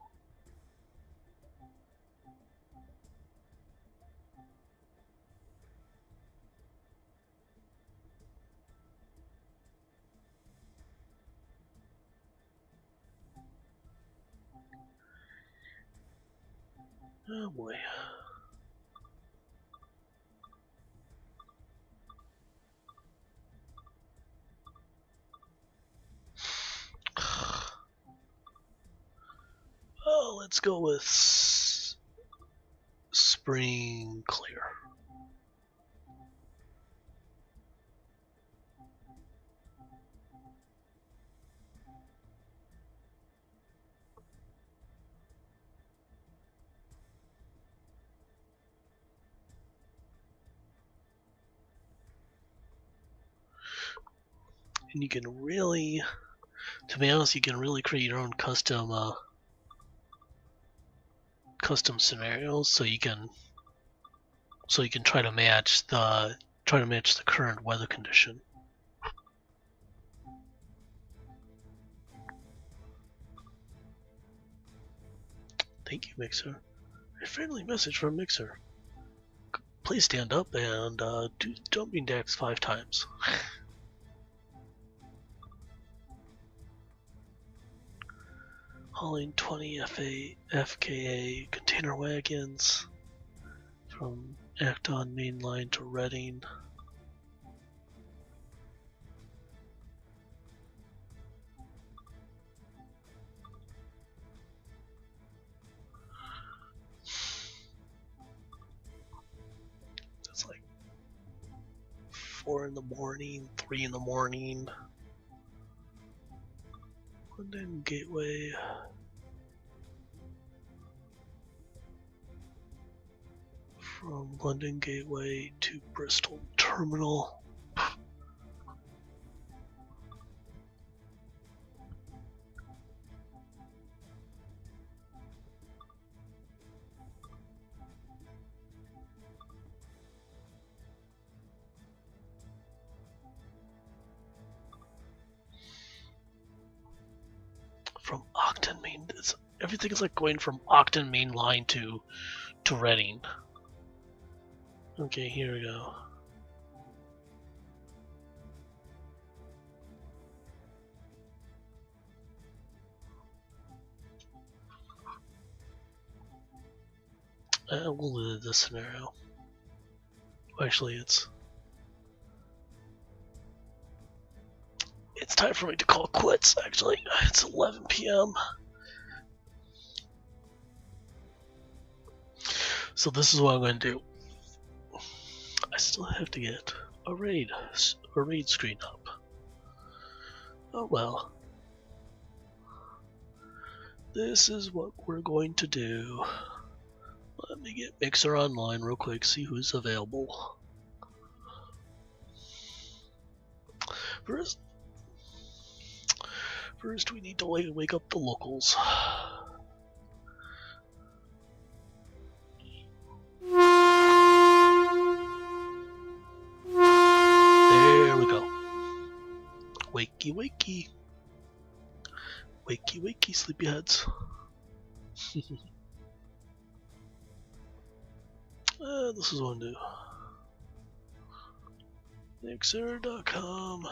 Oh boy. Oh, let's go with spring clear. And you can really, to be honest, you can really create your own custom scenarios, so you can try to match the current weather condition. Thank you, Mixer. A friendly message from Mixer. Please stand up and do jumping jacks 5 times. Hauling 20 FKA container wagons from Acton Main Line to Reading. That's like 4 in the morning, 3 in the morning. London Gateway. From London Gateway to Bristol Terminal. From Ogden Main. Everything is like going from Ogden Main Line to Reading. Okay, here we go. We'll do this scenario. Actually, it's time for me to call quits. Actually, it's 11 p.m. So this is what I'm going to do. I still have to get a raid screen up. Oh well. This is what we're going to do. Let me get Mixer online real quick, see who's available. First we need to wake up the locals. There we go. Wakey wakey. Wakey wakey, sleepyheads. This is what I'm doing. Mixer.com.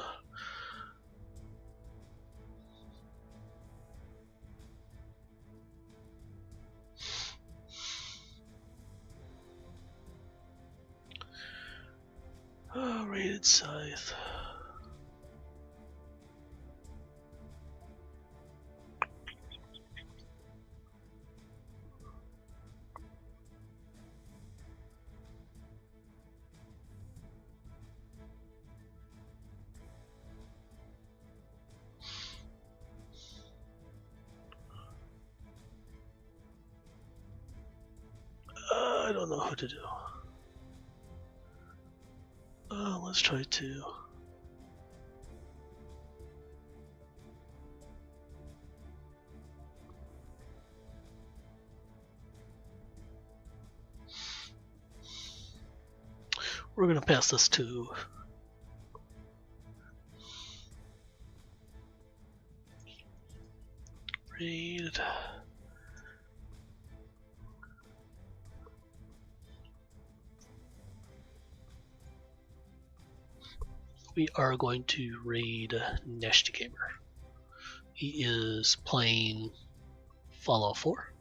Rated scythe. I don't know who to do. Let's try to. We're gonna pass this to raid. We are going to raid Nasty Gamer. He is playing Fallout 4.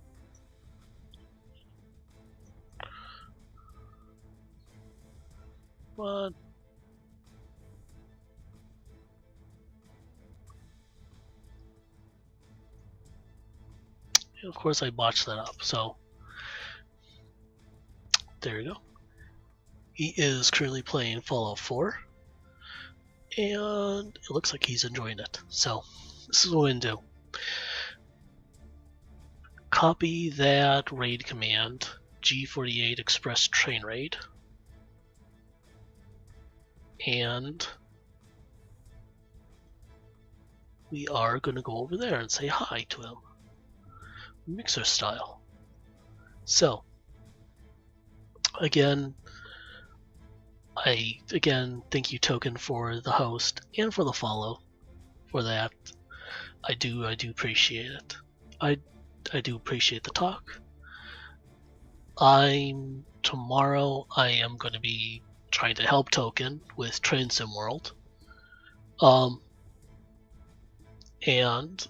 But of course I botched that up, so there you go. He is currently playing Fallout 4. And it looks like he's enjoying it. So this is what we're going to do. Copy that raid command, G48 Express Train Raid. And we are going to go over there and say hi to him. Mixer style. So, again, I thank you Token for the host and for the follow for that. I do appreciate it. I do appreciate the talk. Tomorrow I am going to be trying to help Token with Train Sim World. And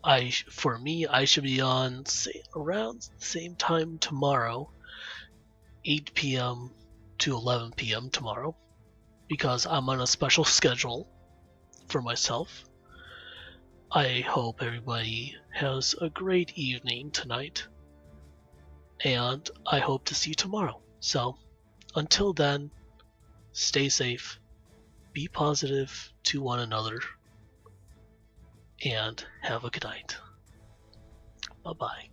I should be on around the same time tomorrow, 8 p.m. to 11 p.m. tomorrow, because I'm on a special schedule for myself. I hope everybody has a great evening tonight, and I hope to see you tomorrow. So, until then, stay safe, be positive to one another, and have a good night. Bye-bye.